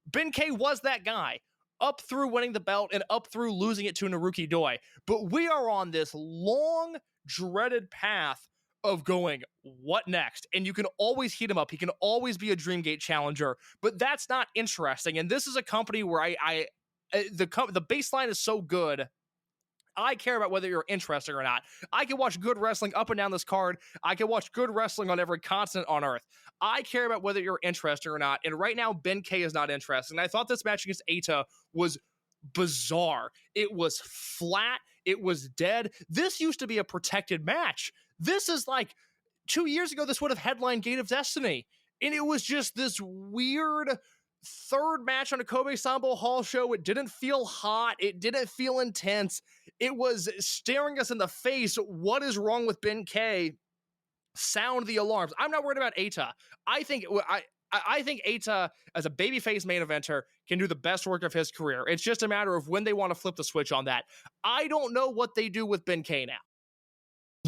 Speaker 4: Ben K was that guy, up through winning the belt and up through losing it to Naruki Doi. But we are on this long, dreaded path of going, what next? And you can always heat him up. He can always be a Dream Gate challenger, but that's not interesting. And this is a company where the baseline is so good, I care about whether you're interested or not. I can watch good wrestling up and down this card. I can watch good wrestling on every continent on Earth. I care about whether you're interested or not. And right now, Ben K is not interested. And I thought this match against Eita was bizarre. It was flat. It was dead. This used to be a protected match. This is like 2 years ago, this would have headlined Gate of Destiny. And it was just this weird third match on a Kobe Sambo Hall show. It didn't feel hot. It didn't feel intense. It was staring us in the face. What is wrong with Ben K? Sound the alarms. I'm not worried about Eita. I think Eita, as a babyface main eventer, can do the best work of his career. It's just a matter of when they want to flip the switch on that. I don't know what they do with Ben K now.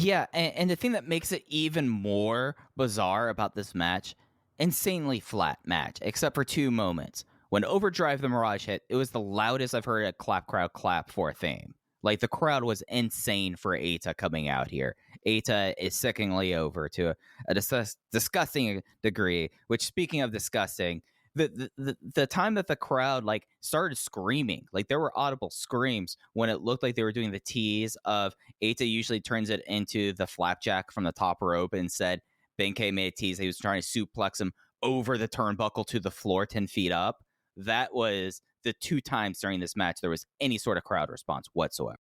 Speaker 3: Yeah, and the thing that makes it even more bizarre about this match, insanely flat match, except for 2 moments. When Overdrive the Mirage hit, it was the loudest I've heard a crowd clap for a theme. Like, the crowd was insane for Eita coming out here. Eita is sickeningly over to a disgusting degree, which, speaking of disgusting, the time that the crowd like started screaming, like there were audible screams when it looked like they were doing the tease of Eita usually turns it into the flapjack from the top rope and said Ben K made a tease. He was trying to suplex him over the turnbuckle to the floor 10 feet up. That was the 2 times during this match there was any sort of crowd response whatsoever.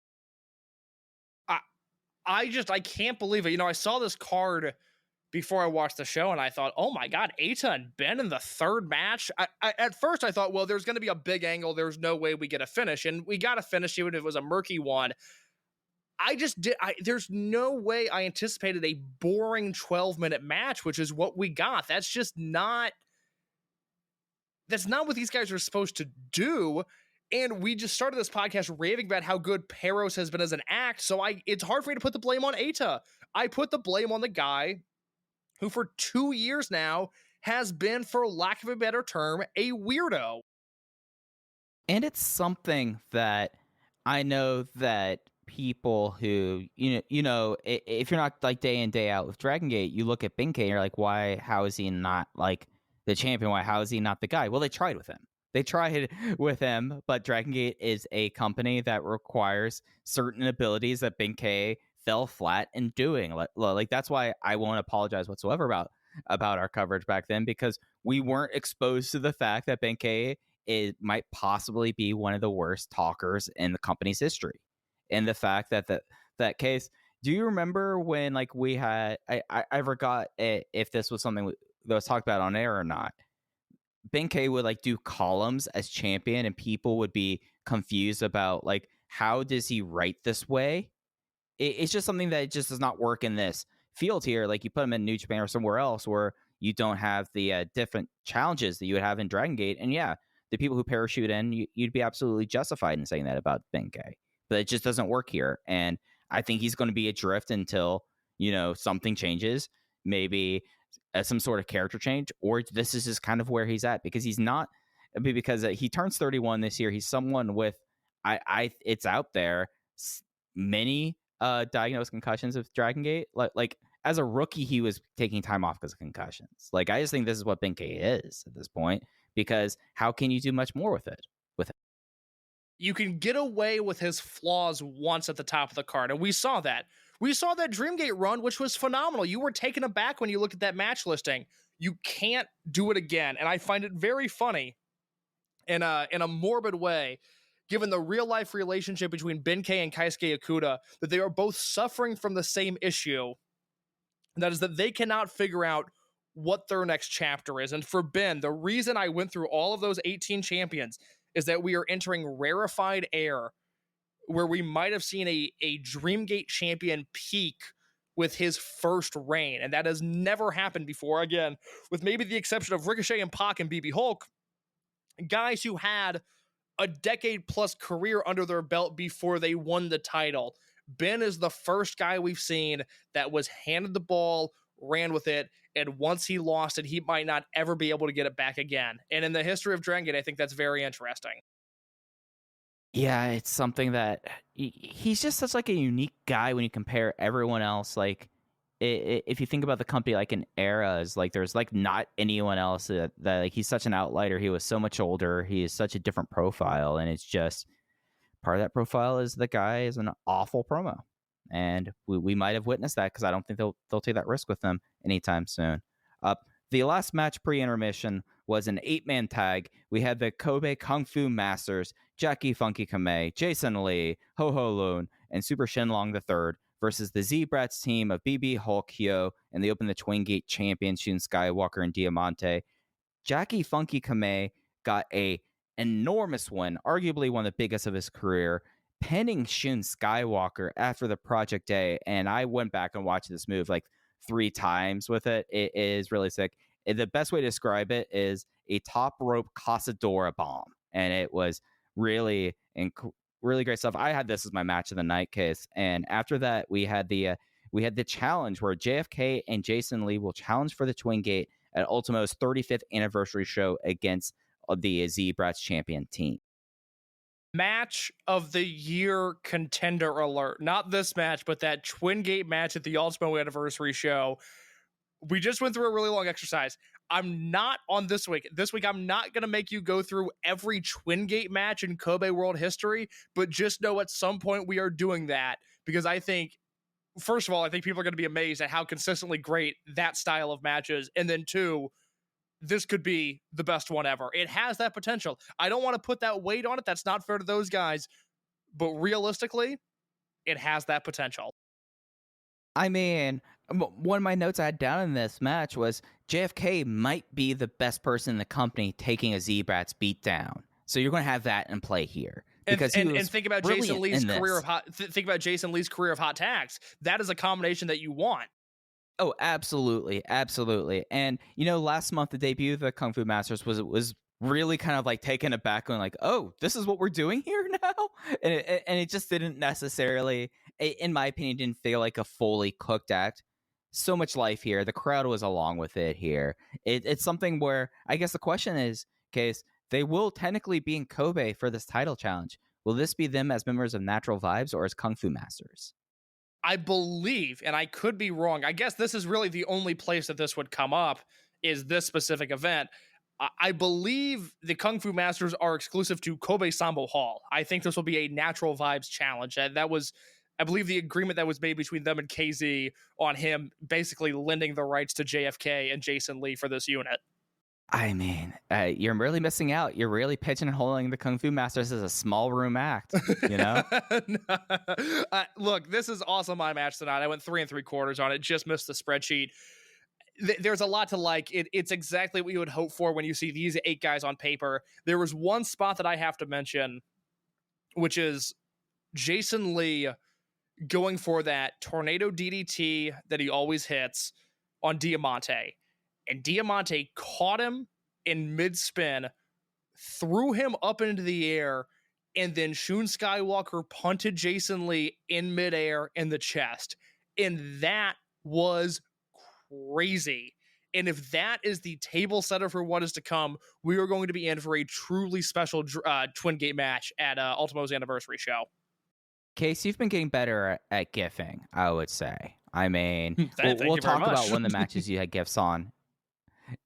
Speaker 4: I can't believe it. You know, I saw this card before I watched the show, and I thought, oh my God, Eita and Ben in the third match? At first, I thought, well, there's going to be a big angle. There's no way we get a finish, and we got a finish even if it was a murky one. There's no way I anticipated a boring 12-minute match, which is what we got. That's not what these guys are supposed to do. And we just started this podcast raving about how good Perros has been as an act, so it's hard for me to put the blame on Eita. I put the blame on the guy who for 2 years now has been, for lack of a better term, a weirdo.
Speaker 3: And it's something that I know that people who, you know, if you're not like day in, day out with Dragongate, you look at Ben K and you're like, how is he not like the champion? How is he not the guy? Well, they tried with him. But Dragongate is a company that requires certain abilities that Ben K fell flat in doing. Like that's why I won't apologize whatsoever about our coverage back then, because we weren't exposed to the fact that Ben K might possibly be one of the worst talkers in the company's history. And the fact that case, do you remember when like we had, I forgot if this was something that was talked about on air or not. Ben K would like do columns as champion and people would be confused about like, how does he write this way? It's just something that just does not work in this field here. Like you put him in New Japan or somewhere else where you don't have the different challenges that you would have in Dragon Gate. And yeah, the people who parachute in, you'd be absolutely justified in saying that about Ben K. But it just doesn't work here. And I think he's going to be adrift until, something changes. Maybe some sort of character change, or this is just kind of where he's at, because he turns 31 this year. He's someone with, it's out there, many diagnosed concussions of Dragon Gate. Like as a rookie, he was taking time off because of concussions. Like I just think this is what Ben K is at this point, because how can you do much more with it?
Speaker 4: You can get away with his flaws once at the top of the card, and we saw that. We saw that Dream Gate run, which was phenomenal. You were taken aback when you looked at that match listing. You can't do it again, and I find it very funny in a morbid way, given the real-life relationship between Ben K and Keisuke Okuda, that they are both suffering from the same issue. That is that they cannot figure out what their next chapter is. And for Ben, the reason I went through all of those 18 champions is that we are entering rarefied air where we might have seen a Dream Gate champion peak with his first reign, and that has never happened before. Again, with maybe the exception of Ricochet and Pac and BB Hulk, guys who had a decade plus career under their belt before they won the title. Ben is the first guy we've seen that was handed the ball, ran with it, and once he lost it, he might not ever be able to get it back again. And in the history of Dragongate, I think that's very interesting.
Speaker 3: Yeah, it's something that he's just such like a unique guy when you compare everyone else. Like, if you think about the company like in eras, like there's like not anyone else that like he's such an outlier. He was so much older. He is such a different profile, and it's just part of that profile is the guy is an awful promo, and we might have witnessed that because I don't think they'll take that risk with them anytime soon. The last match pre-intermission was an 8-man tag. We had the Kobe Kung Fu Masters, Jackie Funky Kamei, Jason Lee, Ho Ho Lun, and Super Shenlong III versus the Z-Brats team of BB Hulk Hyo, and they opened the Twin Gate champion Shun Skywalker and Diamante. Jackie Funky Kamei got a enormous win, arguably one of the biggest of his career, pinning Shun Skywalker after the Project Day. And I went back and watched this move like 3 times with it. It is really sick. The best way to describe it is a top rope Casadora bomb, and it was really really great stuff. I had this as my match of the night, case, and after that we had the challenge where JFK and Jason Lee will challenge for the Twin Gate at Ultimo's 35th anniversary show against the Z-Brats champion team.
Speaker 4: Match of the year contender alert. Not this match, but that Twin Gate match at the Ultimo anniversary show. We just went through a really long exercise. I'm not on this week. This week, I'm not going to make you go through every Twin Gate match in Kobe World history, but just know at some point we are doing that because I think, first of all, I think people are going to be amazed at how consistently great that style of match is. And then 2, this could be the best one ever. It has that potential. I don't want to put that weight on it. That's not fair to those guys. But realistically, it has that potential.
Speaker 3: I mean, one of my notes I had down in this match was JFK might be the best person in the company taking a Z-Brats beatdown. So you're going to have that in play here. Because
Speaker 4: and think about Jason Lee's career of think about Jason Lee's career of hot tags. That is a combination that you want.
Speaker 3: Oh, absolutely, absolutely. And last month the debut of the Kung Fu Masters was really kind of like taken aback, going like, "Oh, this is what we're doing here now," and it just didn't necessarily, in my opinion, didn't feel like a fully cooked act. So much life here. The crowd was along with it here. It's something where I guess the question is, Case, they will technically be in Kobe for this title challenge. Will this be them as members of Natural Vibes or as Kung Fu Masters?
Speaker 4: I believe, and I could be wrong, I guess this is really the only place that this would come up, is this specific event. I believe the Kung Fu Masters are exclusive to Kobe Sambo Hall. I think this will be a Natural Vibes challenge. That was, I believe, the agreement that was made between them and KZ on him basically lending the rights to JFK and Jason Lee for this unit.
Speaker 3: I mean, you're really missing out. You're really pigeonholing the Kung Fu Masters as a small room act,
Speaker 4: Look, this is also my match tonight. I went 3 3/4 on it, just missed the spreadsheet. There's a lot to like. It's exactly what you would hope for when you see these 8 guys on paper. There was one spot that I have to mention, which is Jason Lee going for that tornado DDT that he always hits on Diamante. And Diamante caught him in mid-spin, threw him up into the air, and then Shun Skywalker punted Jason Lee in midair in the chest. And that was crazy. And if that is the table setter for what is to come, we are going to be in for a truly special Twin Gate match at Ultimo's anniversary show.
Speaker 3: Case, you've been getting better at gifting, I would say. I mean, we'll talk about one of the matches you had gifts on.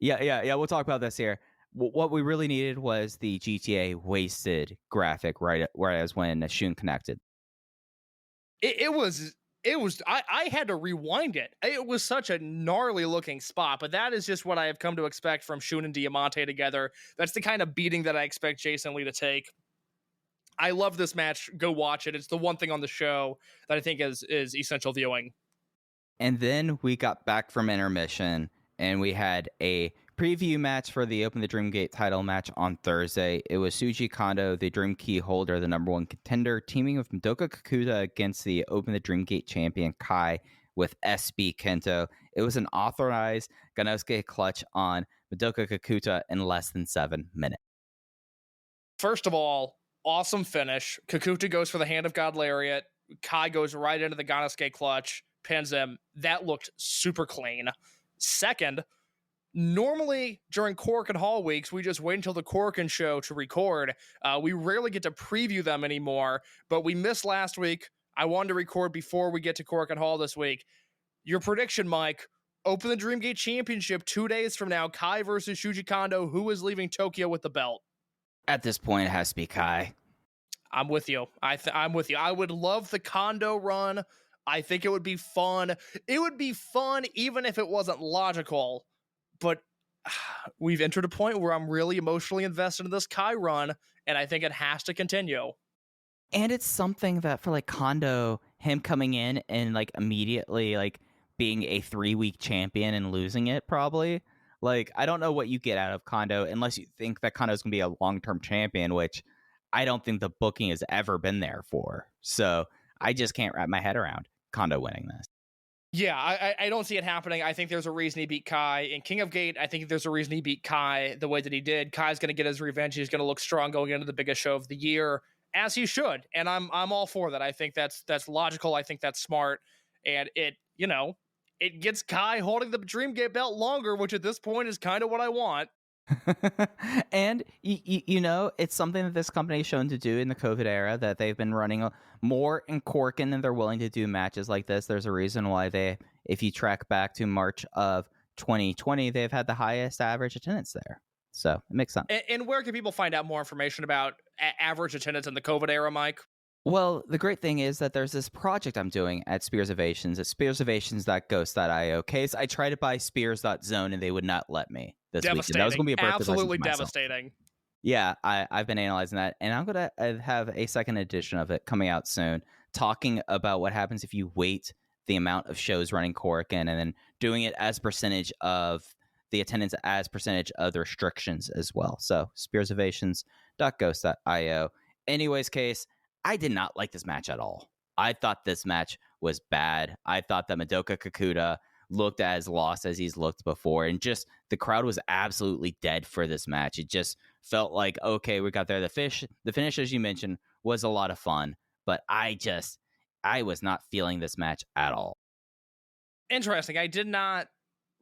Speaker 3: Yeah. We'll talk about this here. What we really needed was the GTA wasted graphic, right? Whereas when Shun connected,
Speaker 4: it was. I had to rewind it. It was such a gnarly looking spot, but that is just what I have come to expect from Shun and Diamante together. That's the kind of beating that I expect Jason Lee to take. I love this match. Go watch it. It's the one thing on the show that I think is essential viewing.
Speaker 3: And then we got back from intermission, and we had a preview match for the Open the Dream Gate title match on Thursday. It was Shuja Kondo, the Dream Key holder, the number one contender, teaming with Madoka Kakuta against the Open the Dream Gate champion Kai with SB Kento. It was an authorized Ganosuke clutch on Madoka Kakuta in less than 7 minutes.
Speaker 4: First of all, awesome finish. Kakuta goes for the Hand of God Lariat. Kai goes right into the Ganosuke clutch, pins him. That looked super clean. Second, normally during Korakuen Hall weeks, we just wait until the Korakuen show to record. We rarely get to preview them anymore, but we missed last week. I wanted to record before we get to Korakuen Hall this week. Your prediction, Mike, Open the Dreamgate Championship 2 days from now, Kai versus Shuja Kondo. Who is leaving Tokyo with the belt?
Speaker 3: At this point, it has to be Kai.
Speaker 4: I'm with you. I'm with you. I would love the Kondo run. I think it would be fun. It would be fun even if it wasn't logical. But we've entered a point where I'm really emotionally invested in this Kai run, and I think it has to continue.
Speaker 3: And it's something that for like Kondo, him coming in and like immediately like being a 3-week champion and losing it probably. Like, I don't know what you get out of Kondo unless you think that Kondo's going to be a long-term champion, which I don't think the booking has ever been there for. So I just can't wrap my head around Kondo winning this.
Speaker 4: Yeah, I don't see it happening. I think there's a reason he beat Kai. In King of Gate, I think there's a reason he beat Kai the way that he did. Kai's going to get his revenge. He's going to look strong going into the biggest show of the year, as he should. And I'm all for that. I think that's logical. I think that's smart. And it gets Kai holding the Dreamgate belt longer, which at this point is kind of what I want.
Speaker 3: And it's something that this company has shown to do in the COVID era, that they've been running more in Korakuen and they're willing to do matches like this. There's a reason why if you track back to March of 2020, they've had the highest average attendance there. So it makes sense.
Speaker 4: And where can people find out more information about average attendance in the COVID era, Mike?
Speaker 3: Well, the great thing is that there's this project I'm doing at Spearsovations at spearsovations.ghost.io. Case I tried to buy Spears.zone and they would not let me this week. That was going to be a birthday
Speaker 4: absolutely
Speaker 3: present for
Speaker 4: devastating.
Speaker 3: Yeah, I've been analyzing that, and I'm going to have a second edition of it coming out soon, talking about what happens if you weight the amount of shows running Korakuen and then doing it as percentage of the attendance as percentage of the restrictions as well. So spearsovations.ghost.io. Anyways, Case, I did not like this match at all. I thought this match was bad. I thought that Madoka Kakuta looked as lost as he's looked before, and just the crowd was absolutely dead for this match. It just felt like, okay, we got there. The finish, as you mentioned, was a lot of fun, but I was not feeling this match at all.
Speaker 4: Interesting. I did not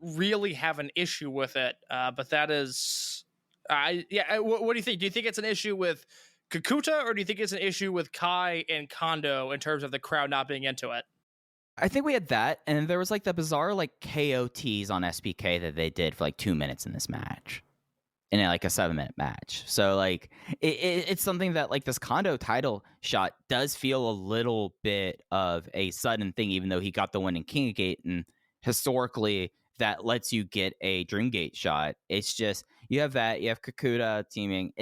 Speaker 4: really have an issue with it, but that is, what do you think? Do you think it's an issue with Kakuta, or do you think it's an issue with Kai and Kondo in terms of the crowd not being into it?
Speaker 3: I think we had that, and there was like the bizarre like KOTs on SBK that they did for like 2 minutes in this match, in like a 7-minute match. So like it's something that like this Kondo title shot does feel a little bit of a sudden thing, even though he got the win in King of Gate, and historically that lets you get a Dreamgate shot. It's just you have Kakuta teaming.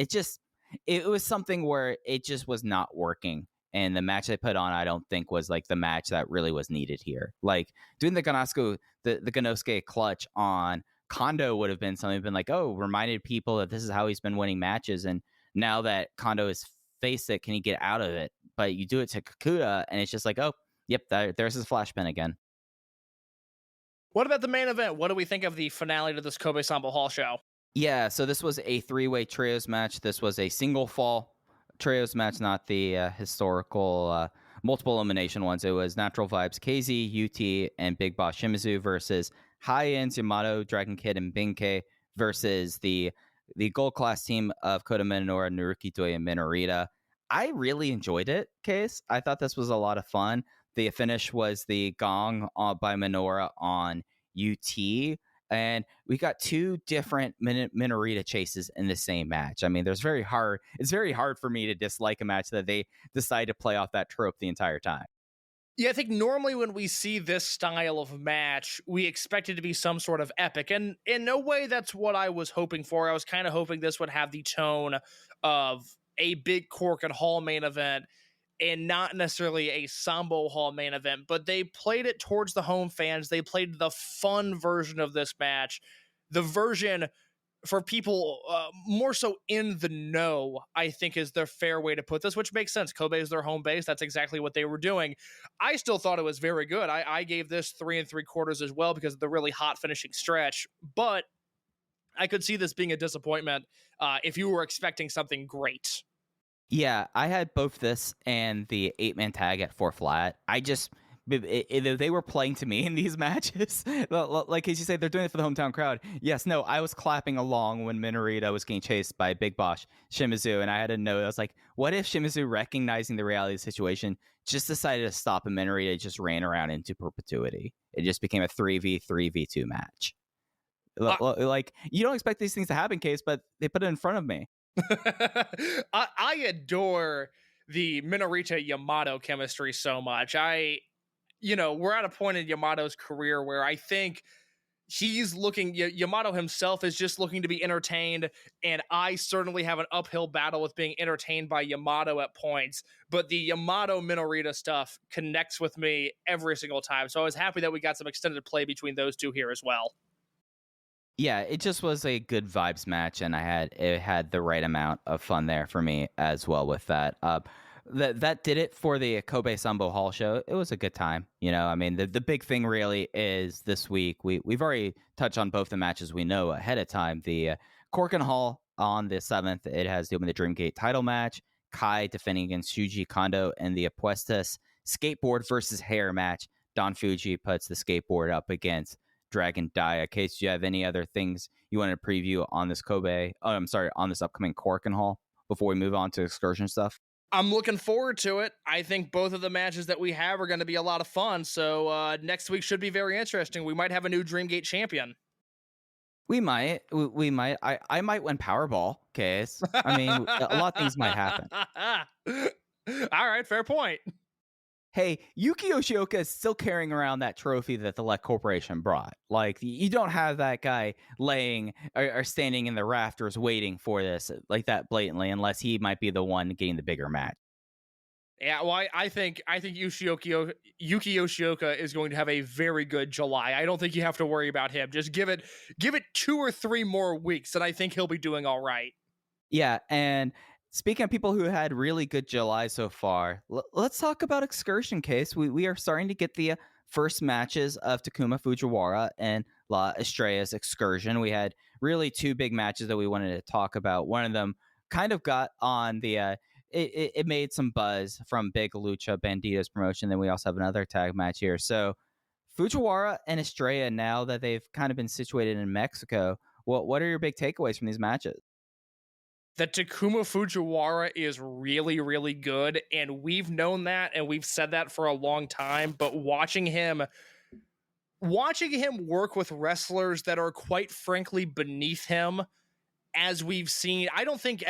Speaker 3: It was something where it just was not working. And the match they put on, I don't think was like the match that really was needed here. Like doing the Ganosuke clutch on Kondo would have been something been like, oh, reminded people that this is how he's been winning matches. And now that Kondo has faced it, can he get out of it? But you do it to Kakuta, and it's just like, oh, yep, there's his flash pin again.
Speaker 4: What about the main event? What do we think of the finale to this Kobe Sambo Hall show?
Speaker 3: Yeah, so this was a 3-way trios match. This was a single fall trios match, not the historical multiple elimination ones. It was Natural Vibes, KZ, UT, and Big Boss Shimizu versus High Ends, Yamato, Dragon Kid, and Benkei versus the gold class team of Kota Minoura, Naruki Doi, and Minorita. I really enjoyed it, Case. I thought this was a lot of fun. The finish was the gong by Minoura on UT. And we got 2 different Minorita chases in the same match. I mean, it's very hard for me to dislike a match that they decide to play off that trope the entire time.
Speaker 4: Yeah, I think normally when we see this style of match, we expect it to be some sort of epic. And in no way that's what I was hoping for. I was kind of hoping this would have the tone of a big Korakuen Hall main event and not necessarily a Sambo Hall main event, but they played it towards the home fans. They played the fun version of this match, the version for people more so in the know, I think is the fair way to put this, which makes sense. Kobe is their home base. That's exactly what they were doing. I still thought it was very good. I gave this 3 3/4 as well because of the really hot finishing stretch, but I could see this being a disappointment if you were expecting something great.
Speaker 3: Yeah, I had both this and the 8-man tag at 4 flat. They were playing to me in these matches. Like as you say, they're doing it for the hometown crowd. Yes, no, I was clapping along when Minorita was getting chased by Big Boss Shimizu, and I had a note. I was like, what if Shimizu, recognizing the reality of the situation, just decided to stop and Minorita just ran around into perpetuity? It just became a 3v3v2 match. Like, you don't expect these things to happen, Case, but they put it in front of me.
Speaker 4: I adore the Minorita Yamato chemistry so much. We're at a point in Yamato's career where I think he's looking, Yamato himself is just looking to be entertained, and I certainly have an uphill battle with being entertained by Yamato at points, but the Yamato Minorita stuff connects with me every single time, so I was happy that we got some extended play between those two here as well.
Speaker 3: Yeah, it just was a good vibes match, and it had the right amount of fun there for me as well with that. That did it for the Kobe Sambo Hall show. It was a good time. I mean, the big thing really is this week. We've already touched on both the matches we know ahead of time. The Korakuen Hall on the 7th, it has the Dream Gate title match. Kai defending against Shuja Kondo and the Apuestas. Skateboard versus hair match. Don Fuji puts the skateboard up against Dragon Daya. Case, do you have any other things you want to preview on this on this upcoming Korakuen Hall before we move on to excursion stuff?
Speaker 4: I'm looking forward to it. I think both of the matches that we have are going to be a lot of fun. So next week should be very interesting. We might have a new Dreamgate champion.
Speaker 3: We might. I might win Powerball, Case. I mean, a lot of things might happen.
Speaker 4: All right, fair point.
Speaker 3: Hey, Yuki Oshioka is still carrying around that trophy that the Lek Corporation brought. Like, you don't have that guy laying or standing in the rafters waiting for this like that blatantly, unless he might be the one getting the bigger match.
Speaker 4: Yeah, well, I think Yuki Oshioka is going to have a very good July. I don't think you have to worry about him. Just give it 2 or 3 more weeks, and I think he'll be doing all right.
Speaker 3: Yeah, and speaking of people who had really good July so far, let's talk about Excursion, Case. We are starting to get the first matches of Takuma Fujiwara and La Estrella's Excursion. We had really 2 big matches that we wanted to talk about. One of them kind of got on the it made some buzz from Big Lucha Banditos promotion. Then we also have another tag match here. So Fujiwara and Estrella, now that they've kind of been situated in Mexico, what are your big takeaways from these matches?
Speaker 4: That Takuma Fujiwara is really, really good, and we've known that, and we've said that for a long time, but watching him work with wrestlers that are quite frankly beneath him, as we've seen, I don't think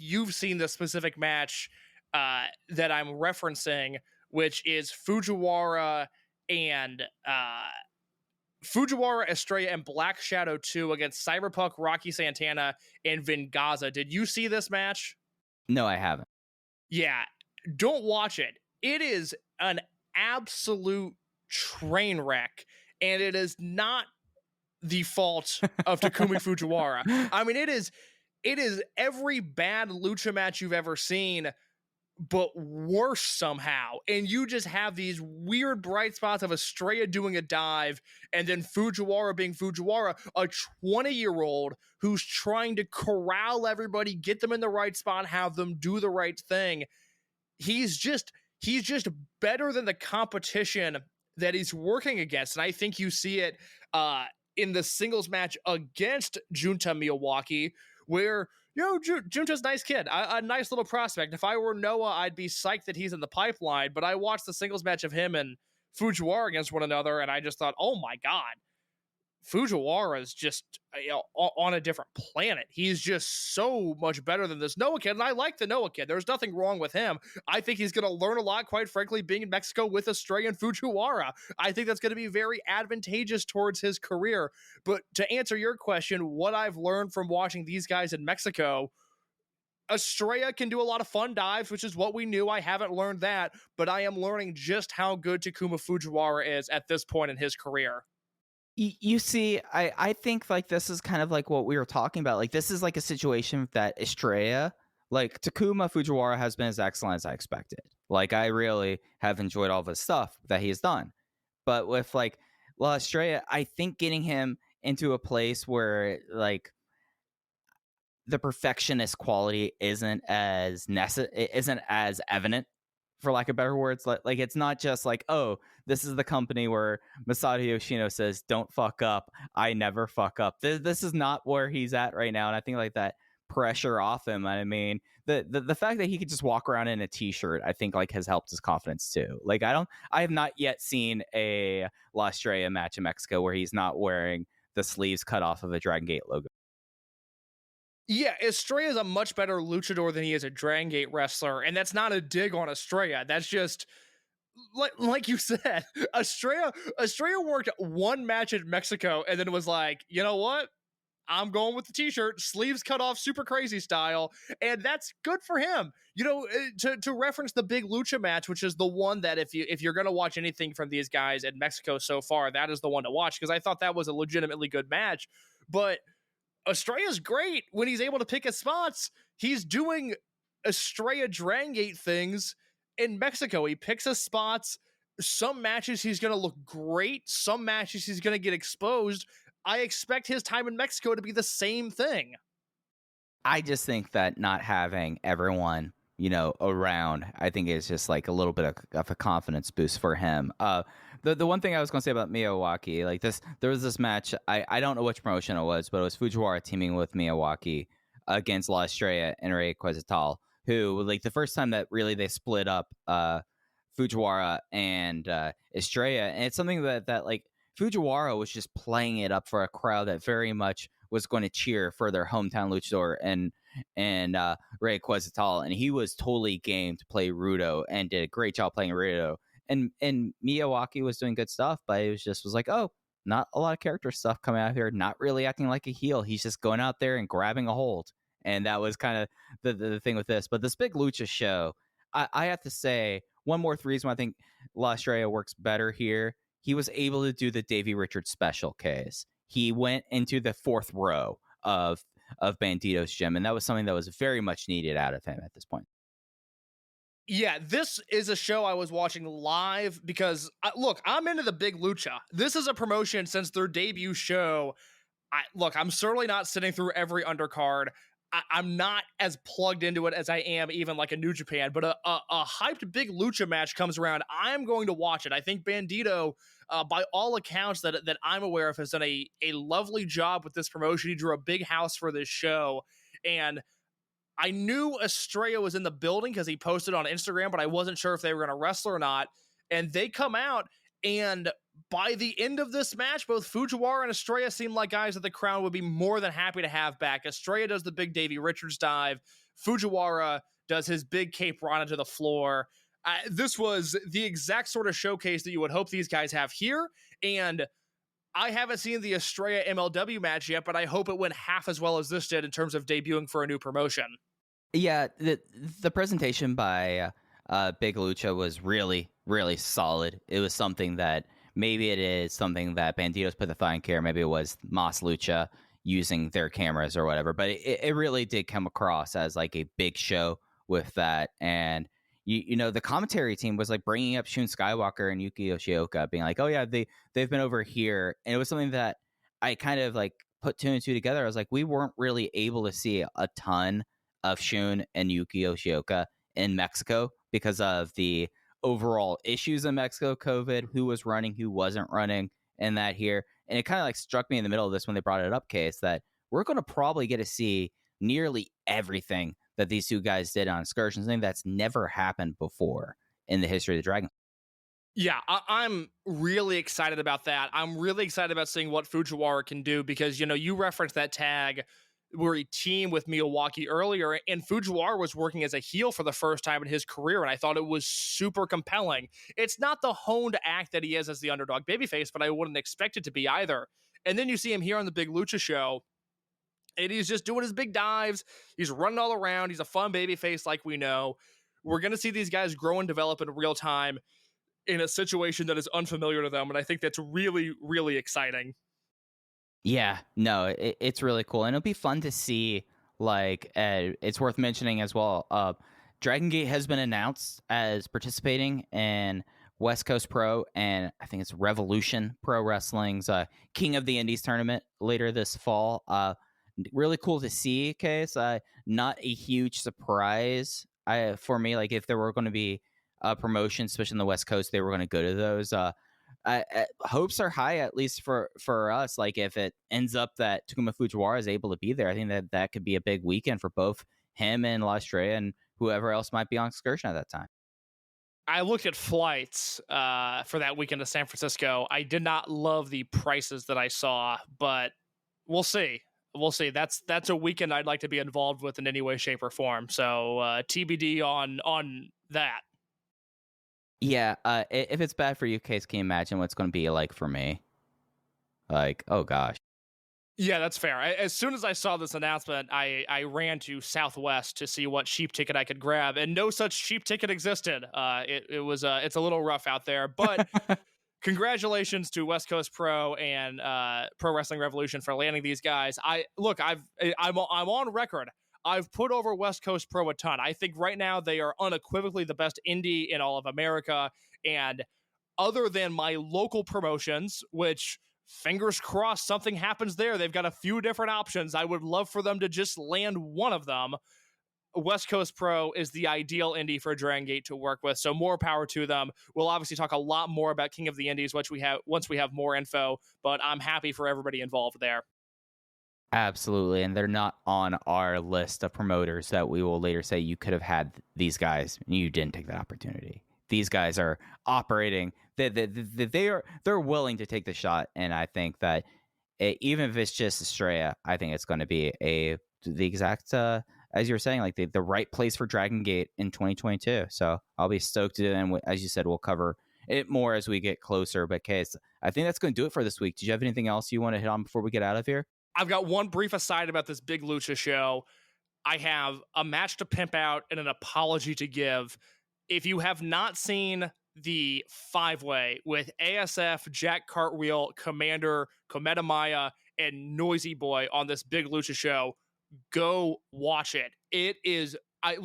Speaker 4: you've seen the specific match that I'm referencing, which is Fujiwara, Estrella, and Black Shadow 2 against Cyberpunk, Rocky Santana, and Vengaza. Did you see this match?
Speaker 3: No, I haven't.
Speaker 4: Yeah, don't watch it. It is an absolute train wreck, and it is not the fault of Takumi Fujiwara. I mean, it is every bad lucha match you've ever seen, but worse somehow. And you just have these weird bright spots of Estrella doing a dive, and then Fujiwara being Fujiwara, a 20-year-old who's trying to corral everybody, get them in the right spot, have them do the right thing. He's just better than the competition that he's working against. And I think you see it in the singles match against Junta Milwaukee, where Junta's a nice kid, a nice little prospect. If I were Noah, I'd be psyched that he's in the pipeline, but I watched the singles match of him and Fujiwara against one another, and I just thought, oh my God, Fujiwara is just on a different planet. He's just so much better than this Noah kid, and I like the Noah kid. There's nothing wrong with him. I think he's going to learn a lot, quite frankly, being in Mexico with Estrella and Fujiwara. I think that's going to be very advantageous towards his career. But to answer your question, what I've learned from watching these guys in Mexico, Estrella can do a lot of fun dives, which is what we knew. I haven't learned that, but I am learning just how good Takuma Fujiwara is at this point in his career.
Speaker 3: You see, I think like this is kind of like what we were talking about. Like this is like a situation that Estrella, like Takuma Fujiwara has been as excellent as I expected. Like I really have enjoyed all the stuff that he has done. But with like La Estrella, I think getting him into a place where like the perfectionist quality isn't as evident, for lack of better words. Like it's not just like, oh, this is the company where Masato Yoshino says don't fuck up, I never fuck up. This is not where he's at right now, and I think like that pressure off him. I mean, the fact that he could just walk around in a t-shirt, I think like has helped his confidence too. Like I have not yet seen a La Estrella match in Mexico where he's not wearing the sleeves cut off of a Dragongate logo.
Speaker 4: Yeah, Estrella is a much better luchador than he is a Dragongate wrestler, and that's not a dig on Estrella. That's just like you said, Estrella worked one match in Mexico and then was like, you know what? I'm going with the t-shirt, sleeves cut off, super crazy style, and that's good for him. You know, to reference the big lucha match, which is the one that if you're gonna watch anything from these guys in Mexico so far, that is the one to watch because I thought that was a legitimately good match. But Estrella's great when he's able to pick his spots. He's doing Estrella Dragongate things in Mexico. He picks his spots. Some matches he's going to look great. Some matches he's going to get exposed. I expect his time in Mexico to be the same thing.
Speaker 3: I just think that not having everyone, around, I think is just like a little bit of a confidence boost for him. The one thing I was going to say about Miyawaki, like there was this match. I don't know which promotion it was, but it was Fujiwara teaming with Miyawaki against La Estrella and Rey Quetzal, who like the first time that really they split up Fujiwara and Estrella, and it's something that like Fujiwara was just playing it up for a crowd that very much was going to cheer for their hometown luchador and Rey Quetzal, and he was totally game to play Rudo and did a great job playing Rudo. And Miyawaki was doing good stuff, but it was like, oh, not a lot of character stuff coming out here, not really acting like a heel. He's just going out there and grabbing a hold. And that was kind of the thing with this. But this big lucha show, I have to say, one more reason why I think La Estrella works better here. He was able to do the Davey Richards special case. He went into the fourth row of Bandito's gym, and that was something that was very much needed out of him at this point.
Speaker 4: Yeah, this is a show I was watching live because, look, I'm into the big lucha. This is a promotion since their debut show. I'm certainly not sitting through every undercard. I'm not as plugged into it as I am even like a New Japan, but a hyped big lucha match comes around, I'm going to watch it. I think Bandito, by all accounts that I'm aware of, has done a lovely job with this promotion. He drew a big house for this show, and I knew Estrella was in the building because he posted on Instagram, but I wasn't sure if they were going to wrestle or not. And they come out, and by the end of this match, both Fujiwara and Estrella seemed like guys that the crowd would be more than happy to have back. Estrella does the big Davey Richards dive. Fujiwara does his big Cape Rana to the floor. This was the exact sort of showcase that you would hope these guys have here. And I haven't seen the Estrella MLW match yet, but I hope it went half as well as this did in terms of debuting for a new promotion.
Speaker 3: Yeah, the presentation by Big Lucha was really, really solid. It was something that maybe it is something that Banditos put the fine care. Maybe it was Mas Lucha using their cameras or whatever. But it really did come across as like a big show with that. And, the commentary team was like bringing up Shun Skywalker and Yuki Oshioka, being like, oh, yeah, they've been over here. And it was something that I kind of like put two and two together. I was like, we weren't really able to see a ton of Shun and Yuki Oshioka in Mexico because of the overall issues in Mexico, COVID, who was running, who wasn't running, and that here. And it kind of like struck me in the middle of this when they brought it up, Case, that we're going to probably get to see nearly everything that these two guys did on excursions, something that's never happened before in the history of the Dragon.
Speaker 4: Yeah, I'm really excited about that. I'm really excited about seeing what Fujiwara can do because, you referenced that tag where he teamed with Miyawaki earlier, and Fujiwara was working as a heel for the first time in his career, and I thought it was super compelling. It's not the honed act that he is as the underdog babyface, but I wouldn't expect it to be either. And then you see him here on the Big Lucha show, and he's just doing his big dives. He's running all around. He's a fun babyface like we know. We're going to see these guys grow and develop in real time in a situation that is unfamiliar to them, and I think that's really, really exciting.
Speaker 3: Yeah, no, it's really cool, and it'll be fun to see. Like, it's worth mentioning as well. Dragongate has been announced as participating in West Coast Pro, and I think it's Revolution Pro Wrestling's King of the Indies tournament later this fall. Really cool to see. Case, not a huge surprise for me. Like, if there were going to be promotions, especially in the West Coast, they were going to go to those. Hopes are high, at least for us. Like, if it ends up that Takuma Fujiwara is able to be there, I think that could be a big weekend for both him and Estrella and whoever else might be on excursion at that time.
Speaker 4: I looked at flights for that weekend to San Francisco. I did not love the prices that I saw, but we'll see. We'll see. That's a weekend I'd like to be involved with in any way, shape, or form. So TBD on that.
Speaker 3: Yeah, if it's bad for you, Case, can you imagine what it's going to be like for me? Like, oh gosh.
Speaker 4: Yeah, that's fair. As soon as I saw this announcement, I ran to Southwest to see what cheap ticket I could grab, and no such cheap ticket existed. It's a little rough out there, but congratulations to West Coast Pro and Pro Wrestling Revolution for landing these guys. I'm on record. I've put over West Coast Pro a ton. I think right now they are unequivocally the best indie in all of America. And other than my local promotions, which fingers crossed something happens there, they've got a few different options. I would love for them to just land one of them. West Coast Pro is the ideal indie for Dragongate to work with, so more power to them. We'll obviously talk a lot more about King of the Indies once we have more info, but I'm happy for everybody involved there.
Speaker 3: Absolutely, and they're not on our list of promoters that we will later say you could have had these guys and you didn't take that opportunity. These guys are operating. They're willing to take the shot, and I think that even if it's just Estrella, I think it's going to be the exact as you were saying, like the right place for Dragongate in 2022. So I'll be stoked to do it, and as you said, we'll cover it more as we get closer. But Case, I think that's going to do it for this week. Did you have anything else you want to hit on before we get out of here?
Speaker 4: I've got one brief aside about this big lucha show. I have a match to pimp out and an apology to give. If you have not seen the 5-way with ASF, Jack Cartwheel, Commander, Kometa Maya, and Noisy Boy on this big lucha show, go watch it. It is, I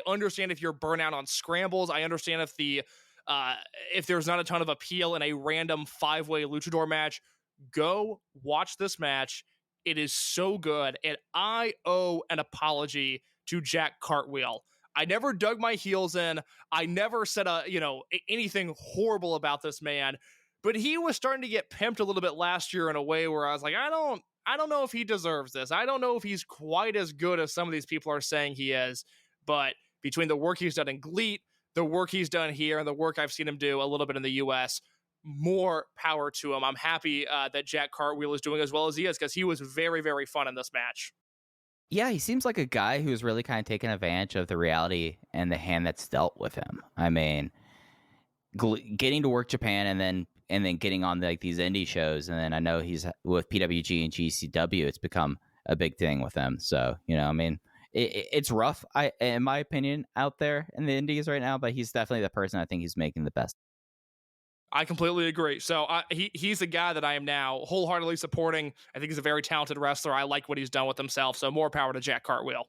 Speaker 4: understand if you're burnt out on scrambles. I understand if there's not a ton of appeal in a random 5-way luchador match. Go watch this match. It is so good, and I owe an apology to Jack Cartwheel. I never dug my heels in. I never said anything horrible about this man, but he was starting to get pimped a little bit last year in a way where I was like, I don't know if he deserves this. I don't know if he's quite as good as some of these people are saying he is, but between the work he's done in GLEAT, the work he's done here, and the work I've seen him do a little bit in the US, more power to him. I'm happy that Jack Cartwheel is doing as well as he is, because he was very, very fun in this match.
Speaker 3: Yeah, he seems like a guy who's really kind of taken advantage of the reality and the hand that's dealt with him. I mean, getting to work Japan and then getting on like these indie shows, and then I know he's with PWG and GCW. It's become a big thing with him. So I mean, it's rough, in my opinion, out there in the indies right now. But he's definitely the person I think he's making the best.
Speaker 4: I completely agree. So he's a guy that I am now wholeheartedly supporting. I think he's a very talented wrestler. I like what he's done with himself. So more power to Jack Cartwheel.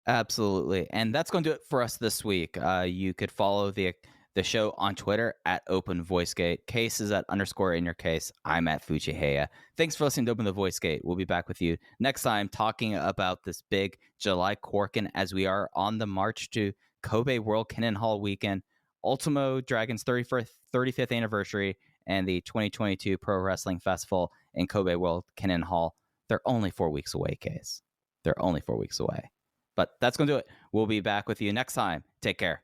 Speaker 3: Absolutely. And that's going to do it for us this week. You could follow the show on Twitter at OpenVoiceGate. Case is at _InYourCase. I'm at Fujiheya. Thanks for listening to Open the Voice Gate. We'll be back with you next time talking about this big July Korakuen as we are on the march to Kobe World Kennen Hall weekend, Ultimo Dragon's 35th anniversary, and the 2022 Pro Wrestling Festival in Kobe World Kennen Hall. They're only 4 weeks away, Case. They're only 4 weeks away. But that's going to do it. We'll be back with you next time. Take care.